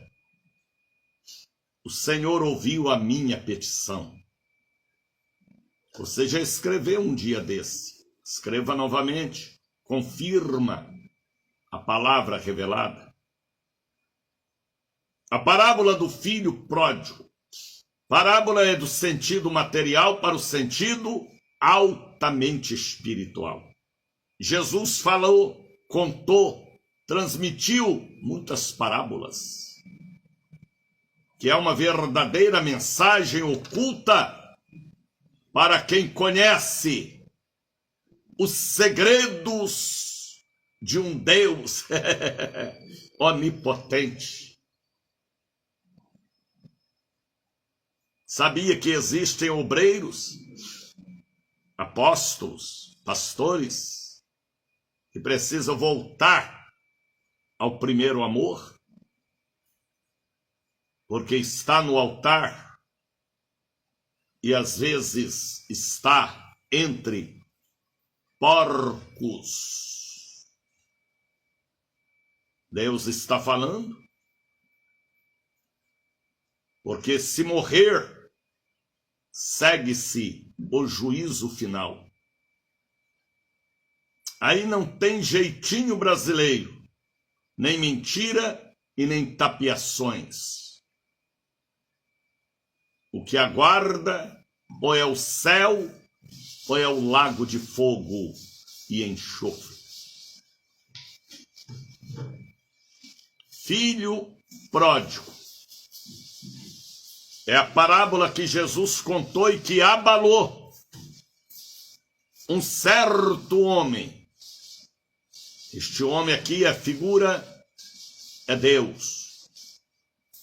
O Senhor ouviu a minha petição. Você já escreveu um dia desse. Escreva novamente. Confirma a palavra revelada. A parábola do filho pródigo. Parábola é do sentido material para o sentido altamente espiritual. Jesus falou, contou, transmitiu muitas parábolas, que é uma verdadeira mensagem oculta para quem conhece os segredos de um Deus onipotente. Sabia que existem obreiros, apóstolos, pastores, que precisam voltar ao primeiro amor? Porque está no altar e às vezes está entre porcos. Deus está falando, porque se morrer, segue-se o juízo final. Aí não tem jeitinho brasileiro, nem mentira e nem tapiações. O que aguarda ou é o céu ou é o lago de fogo e enxofre. Filho pródigo. É a parábola que Jesus contou e que abalou um certo homem. Este homem aqui, a figura é Deus.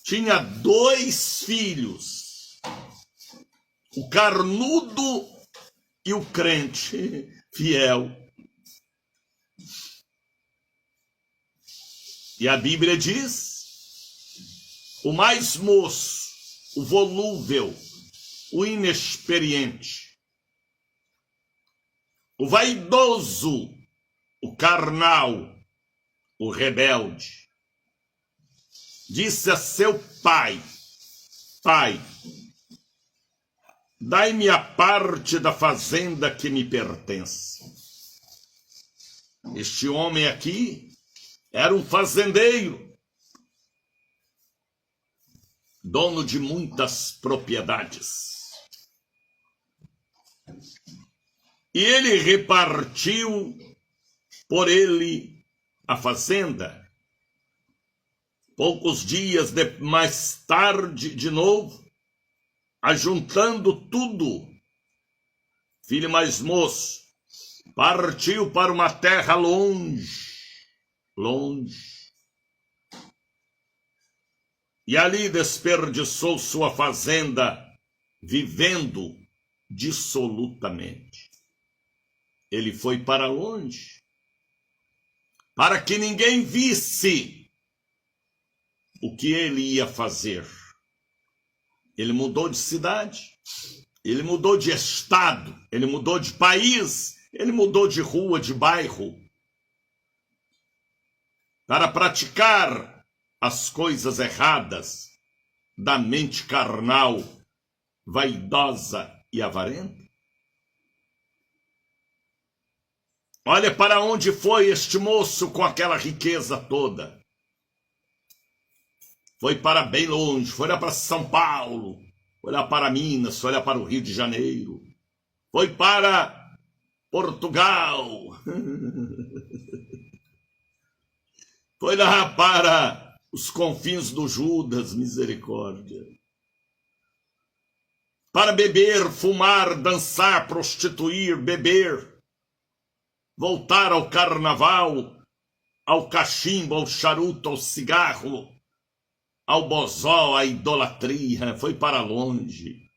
Tinha 2 filhos, o carnudo e o crente fiel. E a Bíblia diz, o mais moço, o volúvel, o inexperiente, o vaidoso, o carnal, o rebelde, disse a seu pai, pai, dai-me a parte da fazenda que me pertence. Este homem aqui era um fazendeiro, dono de muitas propriedades. E ele repartiu por a fazenda. Poucos dias mais tarde, de novo, ajuntando tudo, filho mais moço partiu para uma terra longe, e ali desperdiçou sua fazenda, vivendo dissolutamente. Ele foi para longe, para que ninguém visse o que ele ia fazer. Ele mudou de cidade, ele mudou de estado, ele mudou de país, ele mudou de rua, de bairro, para praticar as coisas erradas da mente carnal, vaidosa e avarenta. Olha para onde foi este moço com aquela riqueza toda. Foi para bem longe, foi lá para São Paulo, foi lá para Minas, foi lá para o Rio de Janeiro, foi para Portugal, foi lá para os confins do Judas, misericórdia. Para beber, fumar, dançar, prostituir, beber, voltar ao carnaval, ao cachimbo, ao charuto, ao cigarro, ao bozó, à idolatria, foi para longe.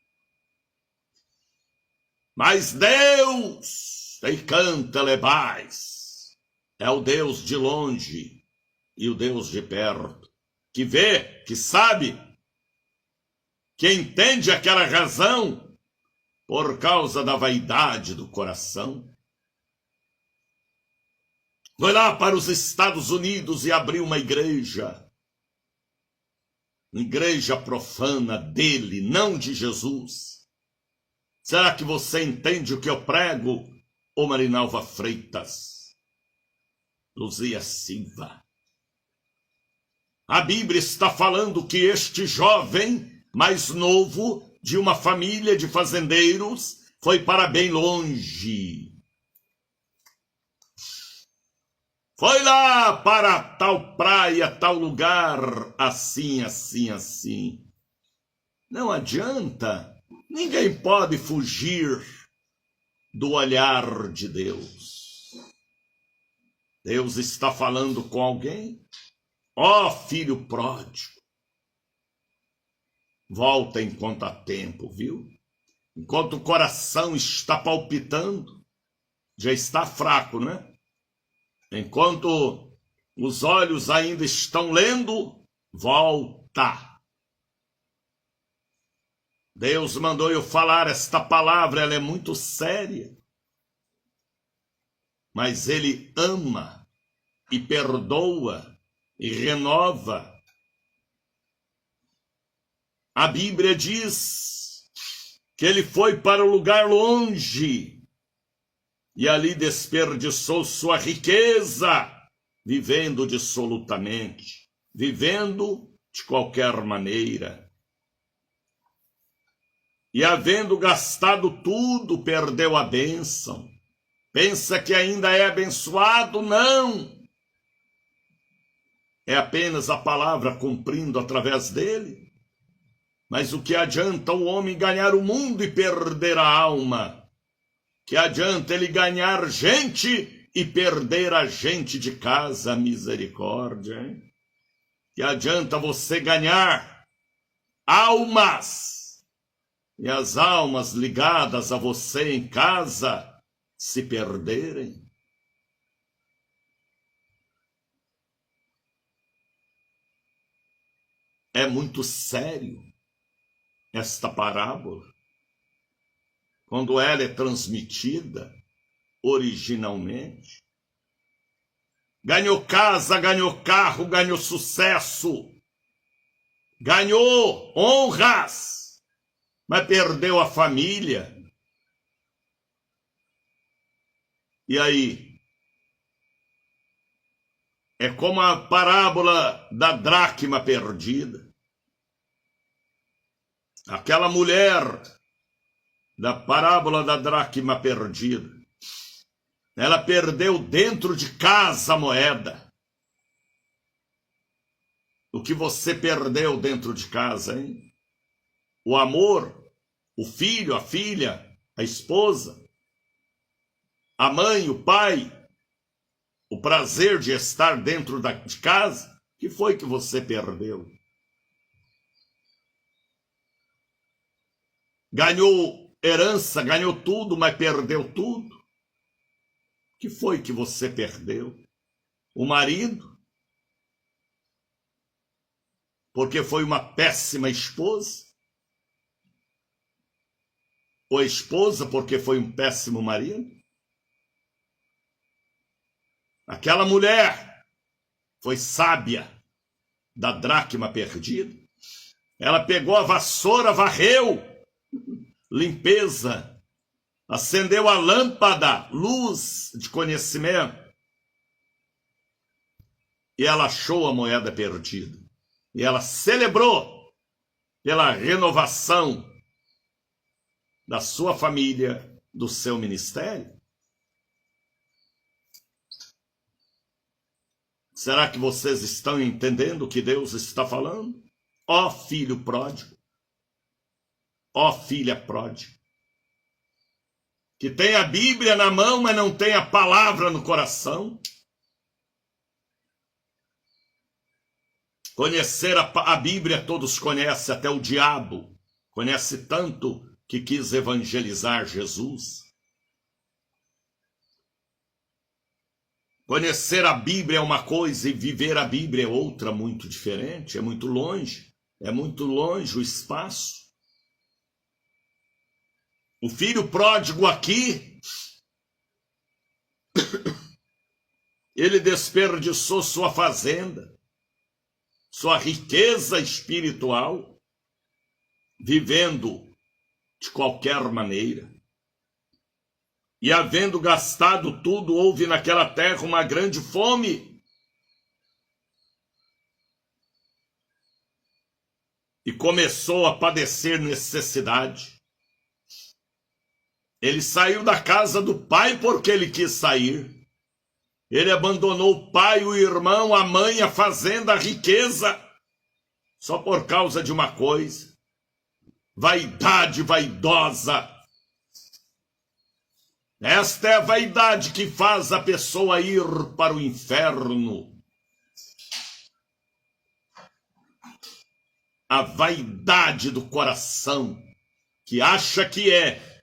Mas Deus, e canta lebais, é o Deus de longe e o Deus de perto, que vê, que sabe, que entende aquela razão por causa da vaidade do coração. Foi lá para os Estados Unidos e abriu uma igreja profana dele, não de Jesus. Será que você entende o que eu prego, ô Marinalva Freitas, Luzia Silva? A Bíblia está falando que este jovem mais novo, de uma família de fazendeiros, foi para bem longe. Foi lá para tal praia, tal lugar, assim, assim, assim. Não adianta, ninguém pode fugir do olhar de Deus. Deus está falando com alguém. Ó filho pródigo, volta enquanto há tempo, viu? Enquanto o coração está palpitando, já está fraco, né? Enquanto os olhos ainda estão lendo, volta. Deus mandou eu falar esta palavra, ela é muito séria. Mas Ele ama e perdoa e renova. A Bíblia diz que Ele foi para o lugar longe e ali desperdiçou sua riqueza, vivendo dissolutamente, vivendo de qualquer maneira. E havendo gastado tudo, perdeu a bênção. Pensa que ainda é abençoado? Não! É apenas a palavra cumprindo através dele. Mas o que adianta o homem ganhar o mundo e perder a alma? Que adianta ele ganhar gente e perder a gente de casa? Misericórdia, hein? Que adianta você ganhar almas e as almas ligadas a você em casa se perderem? É muito sério esta parábola. Quando ela é transmitida originalmente. Ganhou casa, ganhou carro, ganhou sucesso, ganhou honras, mas perdeu a família. E aí? É como a parábola da dracma perdida. Aquela mulher da parábola da dracma perdida. Ela perdeu dentro de casa a moeda. O que você perdeu dentro de casa, hein? O amor, o filho, a filha, a esposa, a mãe, o pai, o prazer de estar dentro de casa. O que foi que você perdeu? Ganhou herança, ganhou tudo, mas perdeu tudo. O que foi que você perdeu? O marido? Porque foi uma péssima esposa? Ou a esposa porque foi um péssimo marido? Aquela mulher foi sábia da dracma perdida. Ela pegou a vassoura, varreu, limpeza, acendeu a lâmpada, luz de conhecimento. E ela achou a moeda perdida. E ela celebrou pela renovação da sua família, do seu ministério. Será que vocês estão entendendo o que Deus está falando? Ó filho pródigo, ó filha pródiga, que tem a Bíblia na mão, mas não tem a palavra no coração. Conhecer a Bíblia todos conhecem, até o diabo conhece tanto que quis evangelizar Jesus. Conhecer a Bíblia é uma coisa e viver a Bíblia é outra, muito diferente, é muito longe o espaço. O filho pródigo aqui, ele desperdiçou sua fazenda, sua riqueza espiritual, vivendo de qualquer maneira. E havendo gastado tudo, houve naquela terra uma grande fome. E começou a padecer necessidade. Ele saiu da casa do pai porque ele quis sair. Ele abandonou o pai, o irmão, a mãe, a fazenda, a riqueza, só por causa de uma coisa: vaidade vaidosa. Esta é a vaidade que faz a pessoa ir para o inferno. A vaidade do coração, que acha que é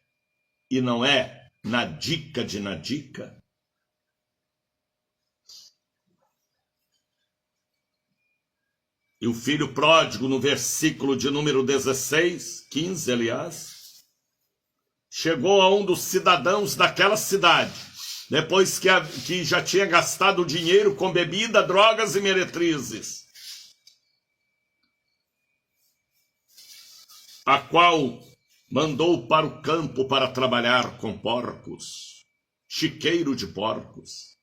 e não é, nadica de nadica. E o filho pródigo, no versículo de número 16, 15, aliás, chegou a um dos cidadãos daquela cidade, depois que já tinha gastado o dinheiro com bebida, drogas e meretrizes, a qual mandou para o campo para trabalhar com porcos, chiqueiro de porcos.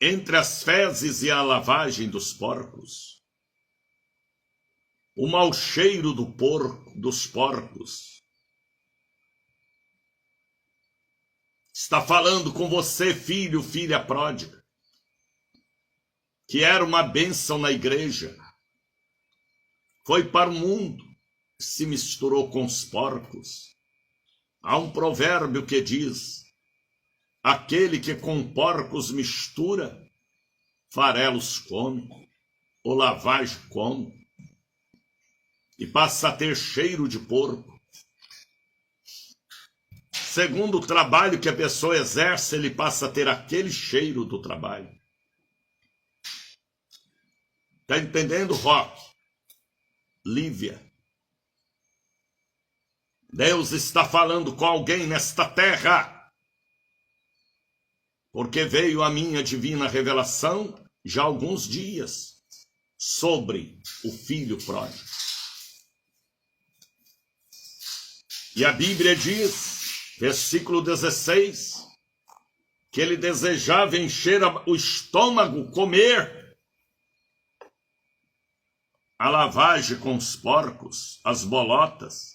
Entre as fezes e a lavagem dos porcos, o mau cheiro dos porcos. Está falando com você, filho, filha pródiga, que era uma bênção na igreja, foi para o mundo, se misturou com os porcos. Há um provérbio que diz: aquele que com porcos mistura, farelos come, ou lavagem come, e passa a ter cheiro de porco. Segundo o trabalho que a pessoa exerce, ele passa a ter aquele cheiro do trabalho. Está entendendo, Roque? Lívia? Deus está falando com alguém nesta terra, porque veio a minha divina revelação já há alguns dias sobre o filho pródigo. E a Bíblia diz, versículo 16, que ele desejava encher o estômago, comer a lavagem com os porcos, as bolotas,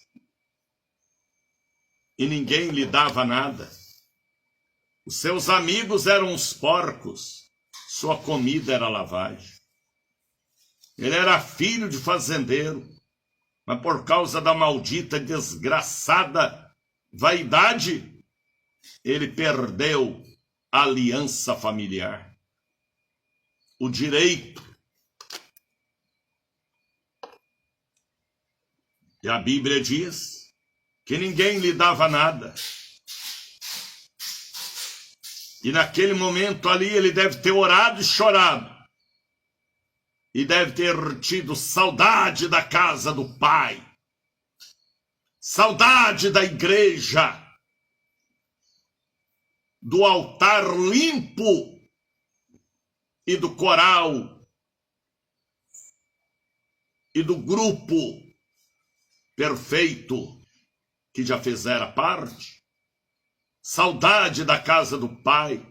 e ninguém lhe dava nada. Os seus amigos eram os porcos, sua comida era lavagem. Ele era filho de fazendeiro, mas por causa da maldita, desgraçada vaidade, ele perdeu a aliança familiar, o direito. E a Bíblia diz que ninguém lhe dava nada. E naquele momento ali ele deve ter orado e chorado. E deve ter tido saudade da casa do Pai. Saudade da igreja. Do altar limpo. E do coral. E do grupo perfeito que já fizera parte. Saudade da casa do Pai.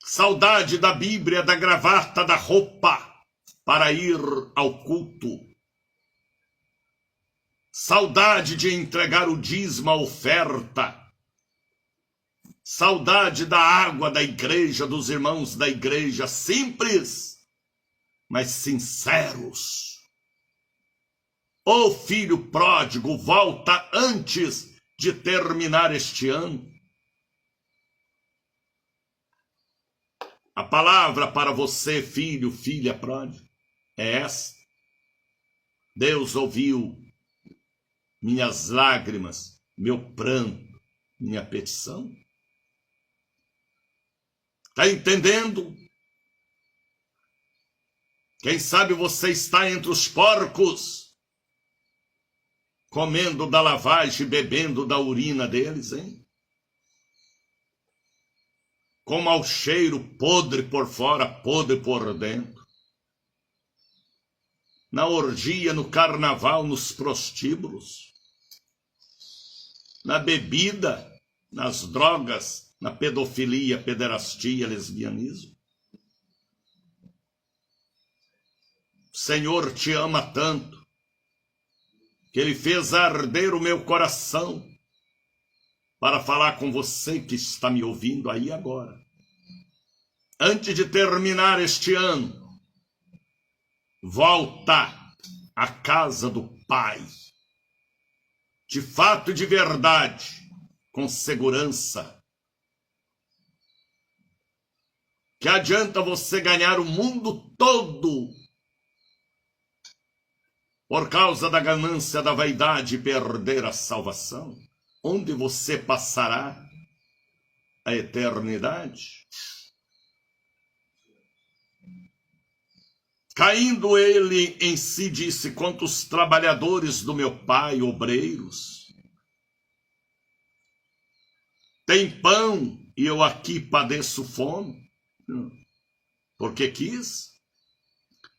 Saudade da Bíblia, da gravata, da roupa para ir ao culto. Saudade de entregar o dízimo, a oferta. Saudade da água da igreja, dos irmãos da igreja, simples, mas sinceros. Ô filho pródigo, volta antes de terminar este ano. A palavra para você, filho, filha pródigo, é esta. Deus ouviu minhas lágrimas, meu pranto, minha petição. Está entendendo? Quem sabe você está entre os porcos, comendo da lavagem, bebendo da urina deles, hein? Com mau cheiro, podre por fora, podre por dentro. Na orgia, no carnaval, nos prostíbulos. Na bebida, nas drogas, na pedofilia, pederastia, lesbianismo. O Senhor te ama tanto que Ele fez arder o meu coração para falar com você que está me ouvindo aí agora. Antes de terminar este ano, volta à casa do Pai. De fato e de verdade, com segurança. Que adianta você ganhar o mundo todo por causa da ganância, da vaidade, e perder a salvação? Onde você passará a eternidade? Caindo ele em si, disse: quantos trabalhadores do meu pai, obreiros, tem pão e eu aqui padeço fome? Porque quis?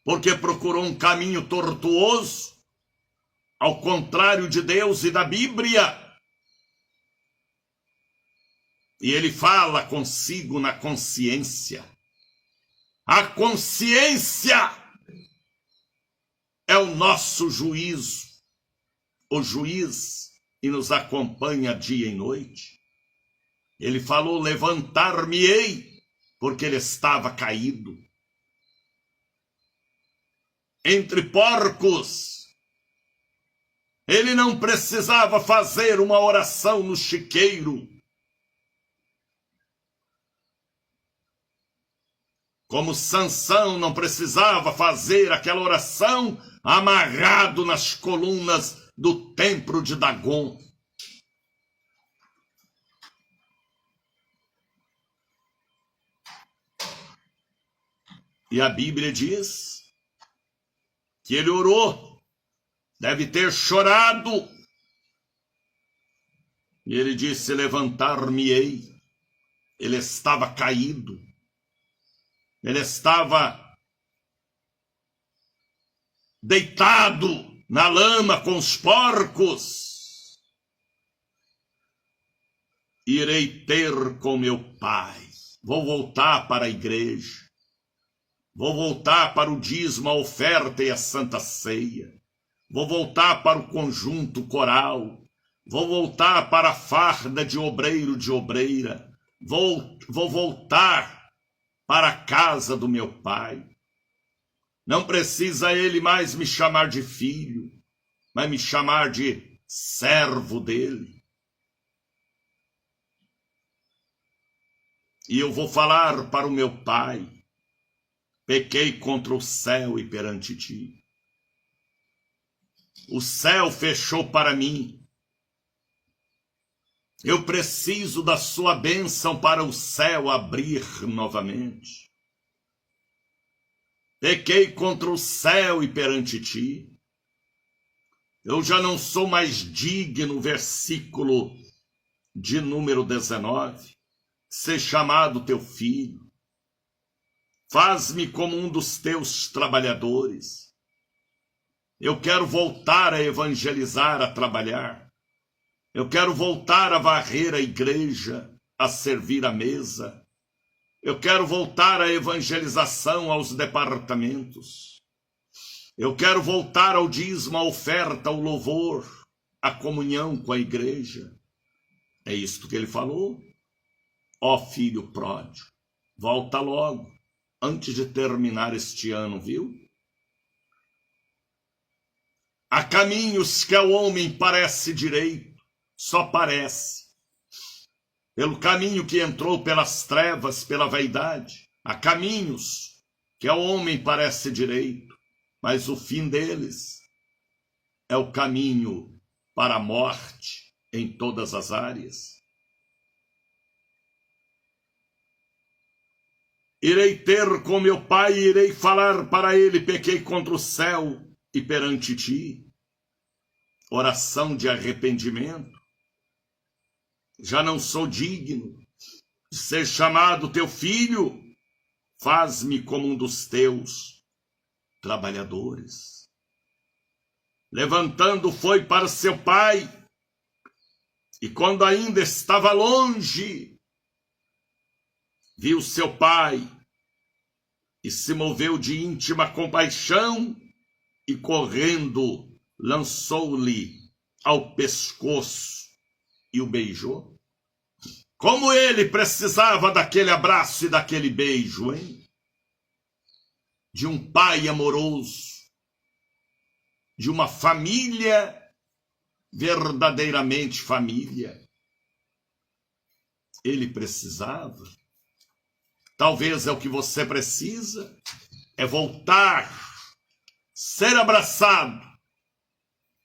Porque procurou um caminho tortuoso, ao contrário de Deus e da Bíblia. E ele fala consigo na consciência. A consciência é o nosso juízo, o juiz, e nos acompanha dia e noite. Ele falou: levantar-me-ei, porque ele estava caído. Entre porcos, ele não precisava fazer uma oração no chiqueiro, como Sansão não precisava fazer aquela oração amarrado nas colunas do templo de Dagon. E a Bíblia diz que ele orou, deve ter chorado. E ele disse: levantar-me-ei. Ele estava caído. Ele estava deitado na lama com os porcos. Irei ter com meu pai. Vou voltar para a igreja. Vou voltar para o dízimo, a oferta e a santa ceia. Vou voltar para o conjunto coral. Vou voltar para a farda de obreiro, de obreira. Vou voltar para a casa do meu pai. Não precisa ele mais me chamar de filho, mas me chamar de servo dele. E eu vou falar para o meu pai: pequei contra o céu e perante ti. O céu fechou para mim. Eu preciso da sua bênção para o céu abrir novamente. Pequei contra o céu e perante ti. Eu já não sou mais digno, versículo de número 19, ser chamado teu filho. Faz-me como um dos teus trabalhadores. Eu quero voltar a evangelizar, a trabalhar. Eu quero voltar a varrer a igreja, a servir a mesa. Eu quero voltar à evangelização, aos departamentos. Eu quero voltar ao dízimo, à oferta, ao louvor, à comunhão com a igreja. É isto que ele falou. Ó filho pródigo, volta logo, antes de terminar este ano, viu? Há caminhos que ao homem parece direito, só parece. Pelo caminho que entrou pelas trevas, pela vaidade. Há caminhos que ao homem parece direito, mas o fim deles é o caminho para a morte em todas as áreas. Irei ter com meu pai e irei falar para ele: pequei contra o céu e perante ti. Oração de arrependimento. Já não sou digno de ser chamado teu filho. Faz-me como um dos teus trabalhadores. Levantando foi para seu pai, e quando ainda estava longe, viu seu pai e se moveu de íntima compaixão e correndo lançou-lhe ao pescoço e o beijou. Como ele precisava daquele abraço e daquele beijo, hein? De um pai amoroso, de uma família verdadeiramente família. Ele precisava. Talvez é o que você precisa, é voltar, ser abraçado.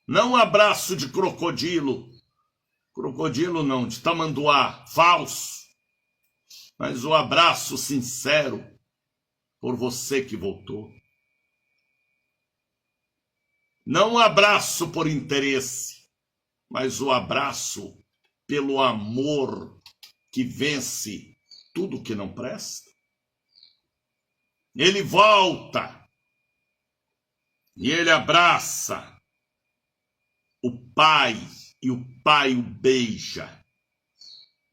Não um abraço de crocodilo, crocodilo não, de tamanduá, falso, mas o abraço sincero por você que voltou. Não o abraço por interesse, mas o abraço pelo amor que vence tudo que não presta. Ele volta e ele abraça o pai, e o pai o beija.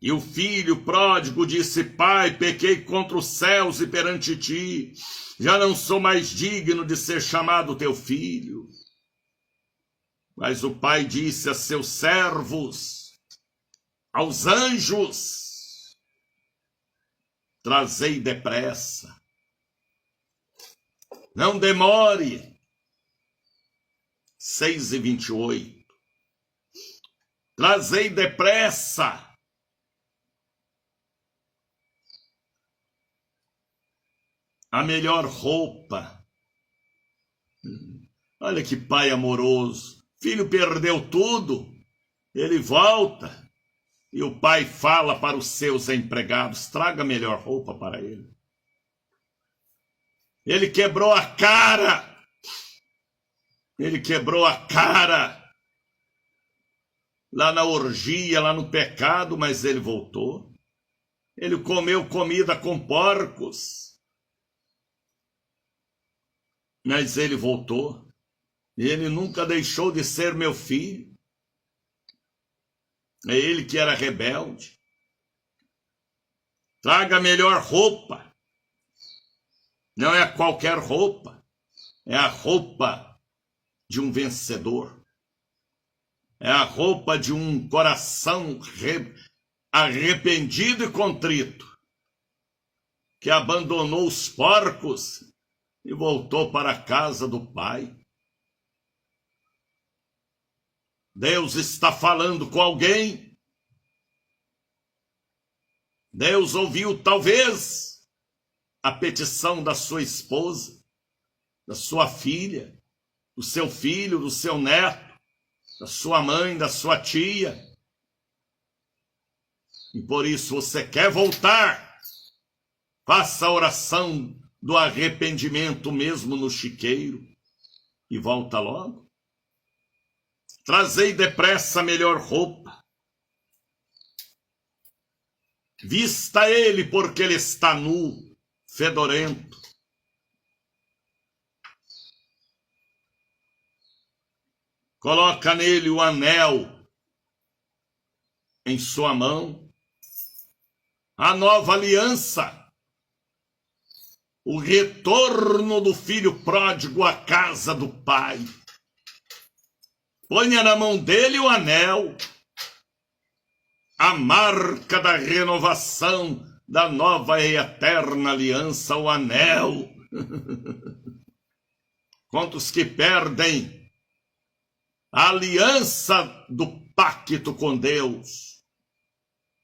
E o filho pródigo disse: Pai, pequei contra os céus e perante ti, já não sou mais digno de ser chamado teu filho. Mas o pai disse a seus servos, aos anjos: Trazei depressa, não demore. 6:28. Trazei depressa a melhor roupa. Olha que pai amoroso. Filho perdeu tudo, ele volta e o pai fala para os seus empregados: traga a melhor roupa para ele. Ele quebrou a cara. Ele quebrou a cara lá na orgia, lá no pecado, mas ele voltou. Ele comeu comida com porcos, mas ele voltou. Ele nunca deixou de ser meu filho. É ele que era rebelde. Traga a melhor roupa. Não é qualquer roupa. É a roupa de um vencedor. É a roupa de um coração arrependido e contrito, que abandonou os porcos e voltou para a casa do pai. Deus está falando com alguém. Deus ouviu talvez a petição da sua esposa, da sua filha, do seu filho, do seu neto, da sua mãe, da sua tia. E por isso você quer voltar. Faça a oração do arrependimento mesmo no chiqueiro e volta logo. Trazei depressa a melhor roupa. Vista ele, porque ele está nu, fedorento. Coloca nele o anel em sua mão, a nova aliança, o retorno do filho pródigo à casa do pai. Ponha na mão dele o anel, a marca da renovação, da nova e eterna aliança, o anel. Quantos que perdem a aliança do pacto com Deus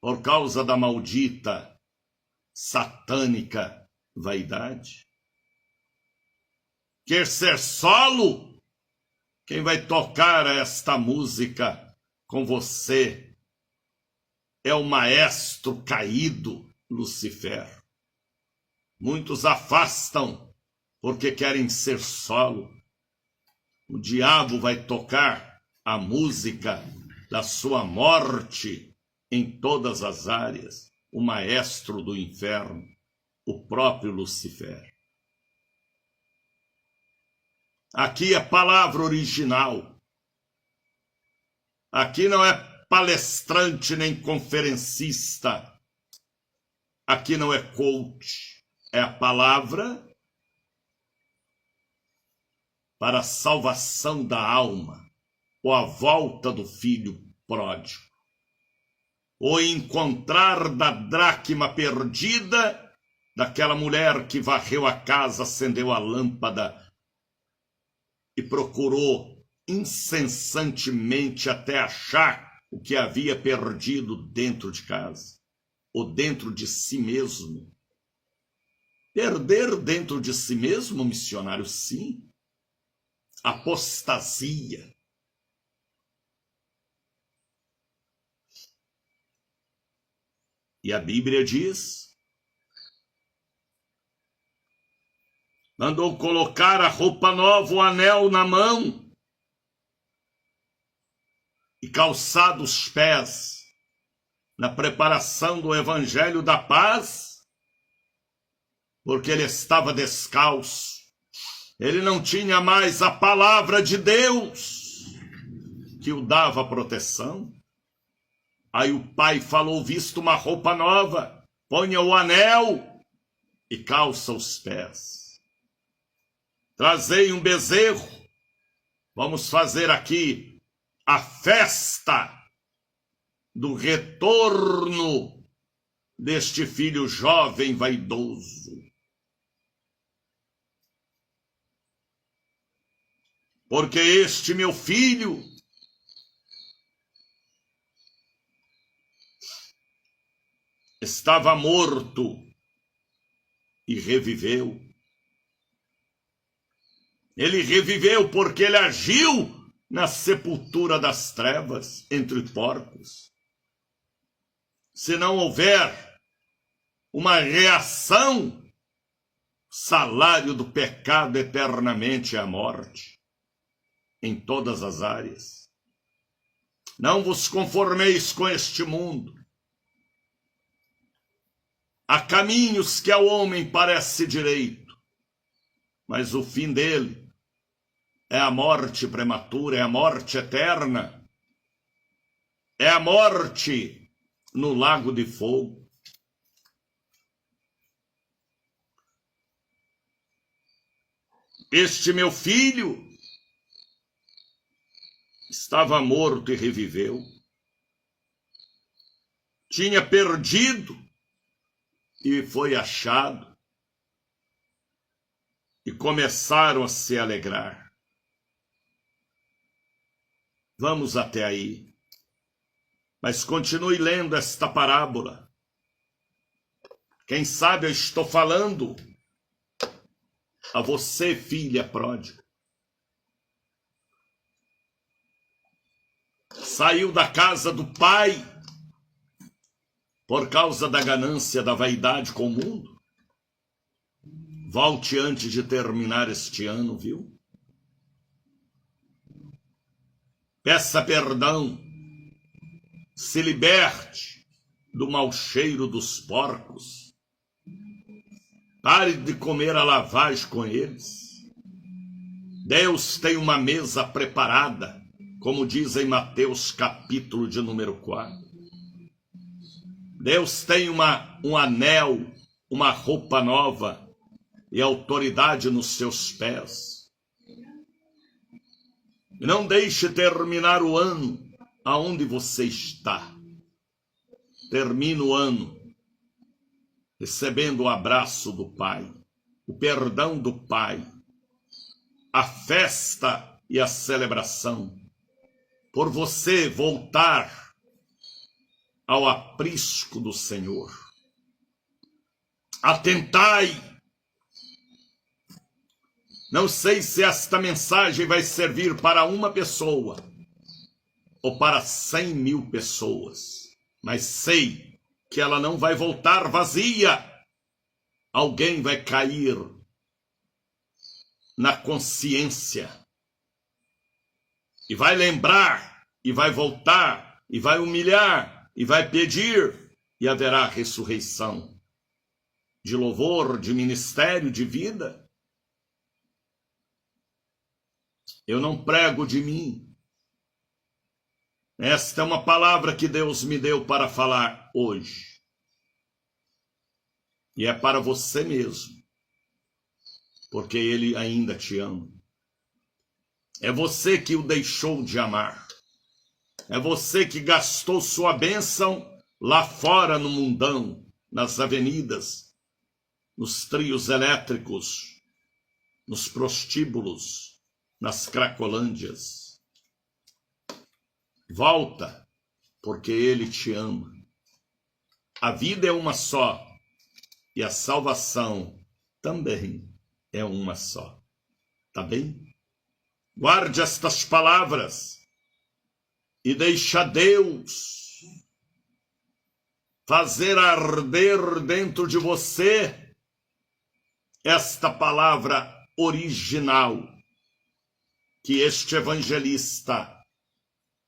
por causa da maldita, satânica vaidade? Quer ser solo? Quem vai tocar esta música com você é o maestro caído, Lucifer. Muitos afastam porque querem ser solo. O diabo vai tocar a música da sua morte em todas as áreas. O maestro do inferno, o próprio Lucifer. Aqui é palavra original. Aqui não é palestrante nem conferencista. Aqui não é coach. É a palavra para a salvação da alma, ou a volta do filho pródigo, ou encontrar da dracma perdida daquela mulher que varreu a casa, acendeu a lâmpada e procurou incessantemente até achar o que havia perdido dentro de casa, ou dentro de si mesmo. Perder dentro de si mesmo, missionário, sim. Apostasia. E a Bíblia diz: mandou colocar a roupa nova, o anel na mão, e calçado os pés na preparação do evangelho da paz, porque ele estava descalço. Ele não tinha mais a palavra de Deus que o dava proteção. Aí o pai falou: vista uma roupa nova, ponha o anel e calça os pés. Trazei um bezerro, vamos fazer aqui a festa do retorno deste filho jovem vaidoso. Porque este meu filho estava morto e reviveu. Ele reviveu porque ele agiu na sepultura das trevas, entre porcos. Se não houver uma reação, o salário do pecado eternamente é a morte, em todas as áreas. Não vos conformeis com este mundo. Há caminhos que ao homem parece direito, mas o fim dele é a morte prematura, é a morte eterna, é a morte no lago de fogo. Este meu filho estava morto e reviveu. Tinha perdido e foi achado. E começaram a se alegrar. Vamos até aí. Mas continue lendo esta parábola. Quem sabe eu estou falando a você, filha pródiga. Saiu da casa do pai por causa da ganância, da vaidade com o mundo. Volte antes de terminar este ano, viu? Peça perdão. Se liberte do mau cheiro dos porcos. Pare de comer a lavagem com eles. Deus tem uma mesa preparada, como diz em Mateus capítulo de número 4. Deus tem um anel, uma roupa nova e autoridade nos seus pés. Não deixe terminar o ano aonde você está. Termine o ano recebendo o abraço do Pai, o perdão do Pai, a festa e a celebração, por você voltar ao aprisco do Senhor. Atentai! Não sei se esta mensagem vai servir para uma pessoa ou para 100.000 pessoas, mas sei que ela não vai voltar vazia. Alguém vai cair na consciência e vai lembrar, e vai voltar, e vai humilhar, e vai pedir, e haverá ressurreição de louvor, de ministério, de vida. Eu não prego de mim. Esta é uma palavra que Deus me deu para falar hoje. E é para você mesmo, porque Ele ainda te ama. É você que o deixou de amar. É você que gastou sua bênção lá fora no mundão, nas avenidas, nos trios elétricos, nos prostíbulos, nas cracolândias. Volta, porque Ele te ama. A vida é uma só e a salvação também é uma só. Tá bem? Guarde estas palavras e deixa Deus fazer arder dentro de você esta palavra original que este evangelista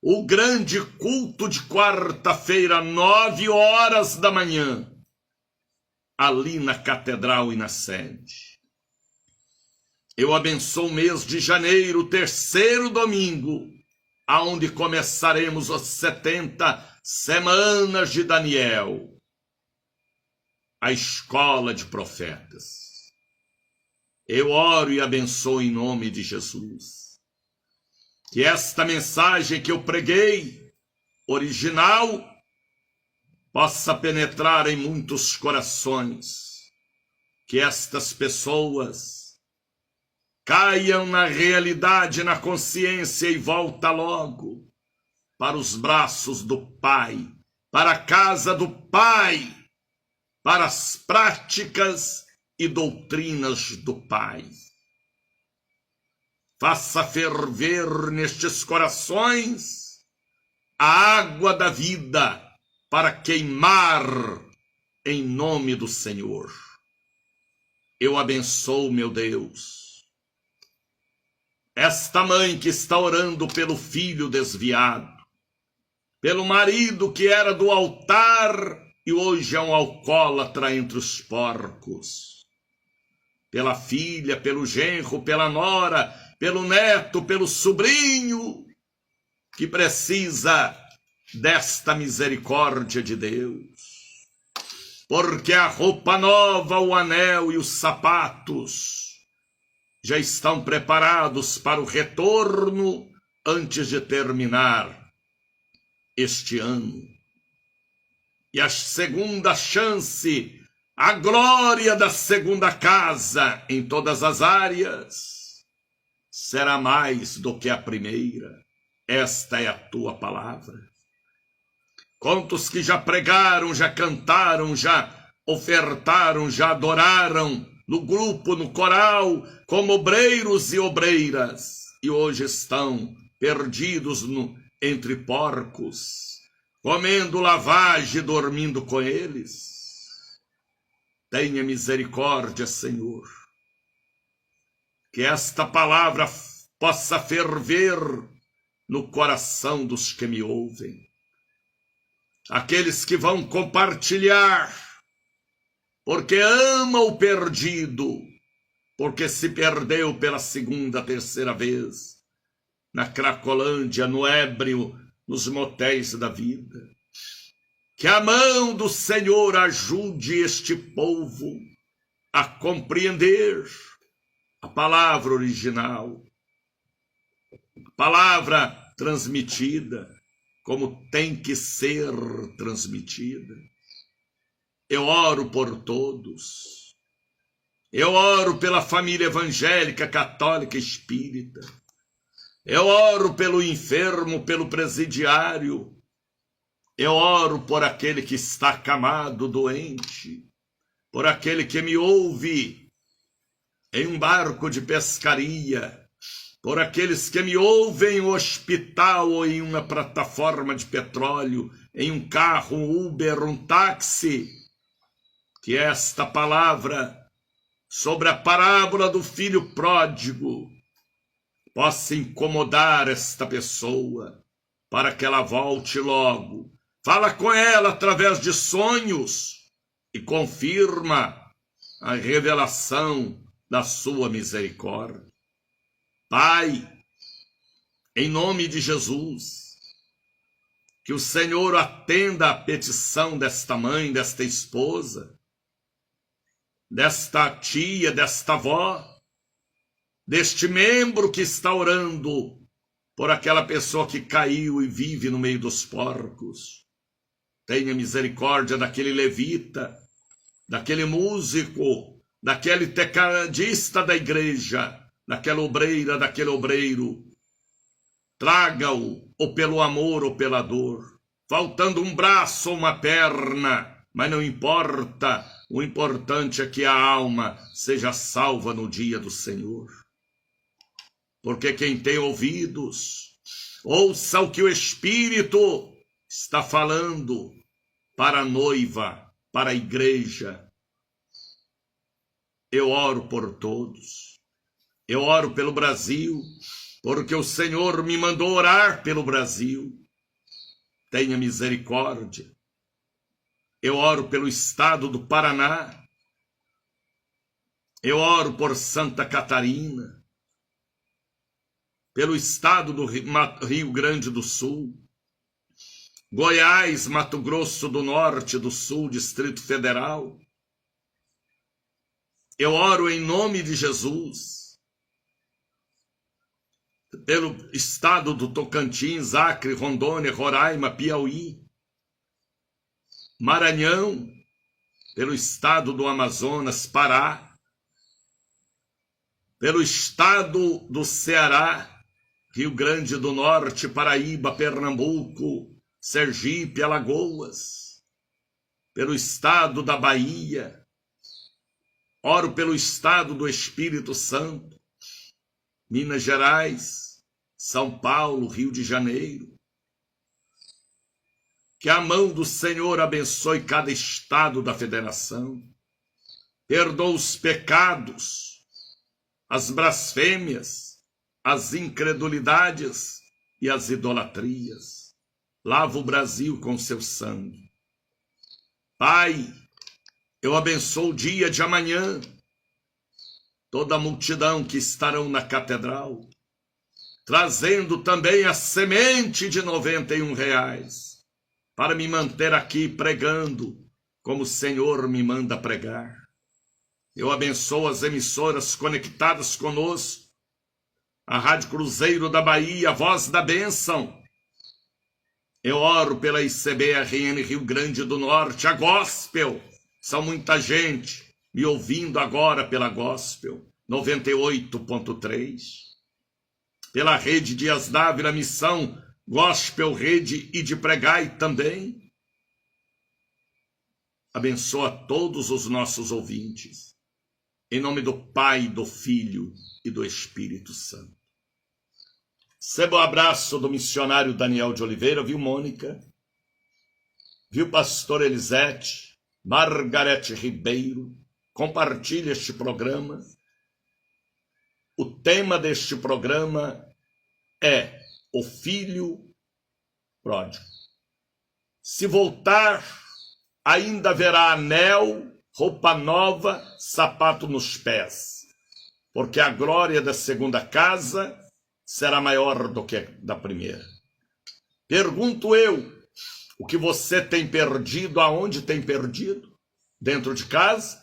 o grande culto de quarta-feira, 9 horas da manhã, ali na catedral e na sede. Eu abençoo o mês de janeiro, o terceiro domingo, aonde começaremos as 70 semanas de Daniel, a escola de profetas. Eu oro e abençoo em nome de Jesus. Que esta mensagem que eu preguei, original, possa penetrar em muitos corações. Que estas pessoas caiam na realidade, na consciência e voltem logo para os braços do Pai, para a casa do Pai, para as práticas e doutrinas do Pai. Faça ferver nestes corações a água da vida para queimar em nome do Senhor. Eu abençoo, meu Deus, esta mãe que está orando pelo filho desviado, pelo marido que era do altar e hoje é um alcoólatra entre os porcos, pela filha, pelo genro, pela nora, pelo neto, pelo sobrinho, que precisa desta misericórdia de Deus. Porque a roupa nova, o anel e os sapatos já estão preparados para o retorno antes de terminar este ano. E a segunda chance, a glória da segunda casa em todas as áreas, será mais do que a primeira. Esta é a tua palavra. Quantos que já pregaram, já cantaram, já ofertaram, já adoraram no grupo, no coral, como obreiros e obreiras, e hoje estão perdidos entre porcos, comendo lavagem e dormindo com eles. Tenha misericórdia, Senhor. Que esta palavra possa ferver no coração dos que me ouvem. Aqueles que vão compartilhar, porque ama o perdido, porque se perdeu pela segunda, terceira vez, na Cracolândia, no ébrio, nos motéis da vida. Que a mão do Senhor ajude este povo a compreender a palavra original, a palavra transmitida, como tem que ser transmitida. Eu oro por todos. Eu oro pela família evangélica, católica, espírita. Eu oro pelo enfermo, pelo presidiário. Eu oro por aquele que está acamado, doente, por aquele que me ouve em um barco de pescaria, por aqueles que me ouvem em um hospital ou em uma plataforma de petróleo, em um carro, um Uber, um táxi, que esta palavra sobre a parábola do filho pródigo possa incomodar esta pessoa para que ela volte logo. Fala com ela através de sonhos e confirma a revelação da sua misericórdia. Pai, em nome de Jesus, que o Senhor atenda a petição desta mãe, desta esposa, desta tia, desta avó, deste membro que está orando por aquela pessoa que caiu e vive no meio dos porcos. Tenha misericórdia daquele levita, daquele músico, daquele tecladista da igreja, daquela obreira, daquele obreiro. Traga-o, ou pelo amor ou pela dor, faltando um braço ou uma perna, mas não importa, o importante é que a alma seja salva no dia do Senhor. Porque quem tem ouvidos, ouça o que o Espírito está falando para a noiva, para a igreja. Eu oro por todos. Eu oro pelo Brasil, porque o Senhor me mandou orar pelo Brasil. Tenha misericórdia. Eu oro pelo estado do Paraná. Eu oro por Santa Catarina, pelo estado do Rio Grande do Sul, Goiás, Mato Grosso do Norte, do Sul, Distrito Federal. Eu oro em nome de Jesus, pelo estado do Tocantins, Acre, Rondônia, Roraima, Piauí, Maranhão, pelo estado do Amazonas, Pará, pelo estado do Ceará, Rio Grande do Norte, Paraíba, Pernambuco, Sergipe, Alagoas, pelo estado da Bahia. Oro pelo estado do Espírito Santo, Minas Gerais, São Paulo, Rio de Janeiro. Que a mão do Senhor abençoe cada estado da federação, perdoa os pecados, as blasfêmias, as incredulidades e as idolatrias. Lava o Brasil com seu sangue. Pai, eu abençoo o dia de amanhã, toda a multidão que estarão na catedral, trazendo também a semente de R$91, para me manter aqui pregando, como o Senhor me manda pregar. Eu abençoo as emissoras conectadas conosco, a Rádio Cruzeiro da Bahia, a Voz da Bênção. Eu oro pela ICBRN Rio Grande do Norte, a Gospel. São muita gente me ouvindo agora pela Gospel 98.3. Pela Rede Dias Dávila, Missão Gospel, Rede e de Pregai também. Abençoa todos os nossos ouvintes. Em nome do Pai, do Filho e do Espírito Santo. Receba o abraço do missionário Daniel de Oliveira, viu, Mônica? Viu, pastor Elisete? Margarete Ribeiro? Compartilhe este programa. O tema deste programa é o filho pródigo. Se voltar, ainda haverá anel, roupa nova, sapato nos pés, porque a glória da segunda casa será maior do que a da primeira. Pergunto eu, o que você tem perdido, aonde tem perdido? Dentro de casa?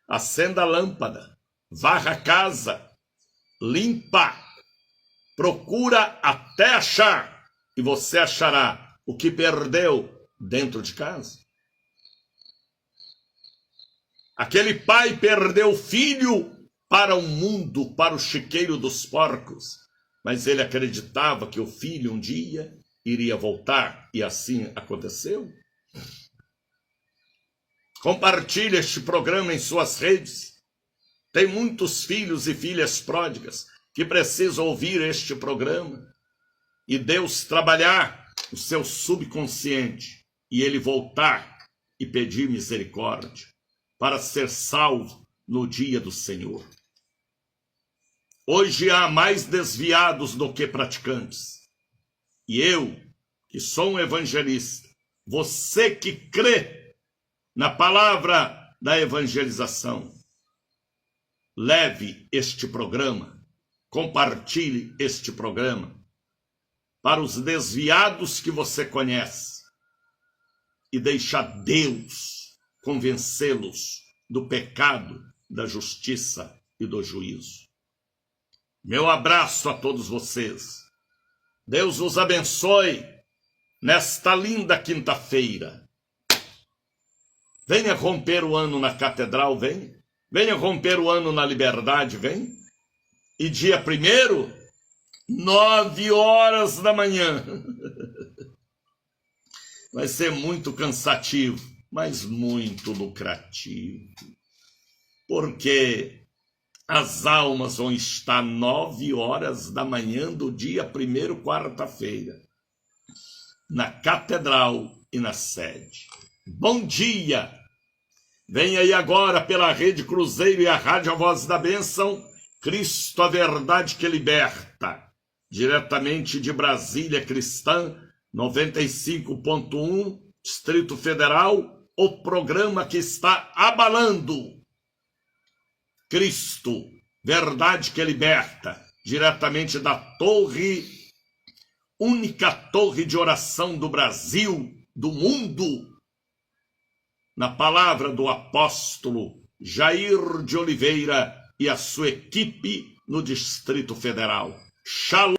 Acenda a lâmpada, varra a casa, limpa, procura até achar, e você achará o que perdeu dentro de casa. Aquele pai perdeu o filho para o mundo, para o chiqueiro dos porcos, mas ele acreditava que o filho um dia iria voltar, e assim aconteceu. Compartilhe este programa em suas redes. Tem muitos filhos e filhas pródigas que precisam ouvir este programa e Deus trabalhar o seu subconsciente e ele voltar e pedir misericórdia para ser salvo no dia do Senhor. Hoje há mais desviados do que praticantes. E eu, que sou um evangelista, você que crê na palavra da evangelização, leve este programa, compartilhe este programa para os desviados que você conhece e deixa Deus convencê-los do pecado, da justiça e do juízo. Meu abraço a todos vocês. Deus os abençoe nesta linda quinta-feira. Venha romper o ano na catedral, venha. Venha romper o ano na liberdade, vem. E dia 1º, 9 horas da manhã. Vai ser muito cansativo, mas muito lucrativo. Porque as almas vão estar 9 horas da manhã do dia 1º, quarta-feira, na catedral e na sede. Bom dia! Vem aí agora pela Rede Cruzeiro e a Rádio A Voz da Bênção, Cristo, a verdade que liberta. diretamente de Brasília Cristã, 95.1, Distrito Federal, o programa que está abalando Cristo, verdade que liberta, diretamente da torre, única torre de oração do Brasil, do mundo, na palavra do apóstolo Jair de Oliveira e a sua equipe no Distrito Federal. Shalom.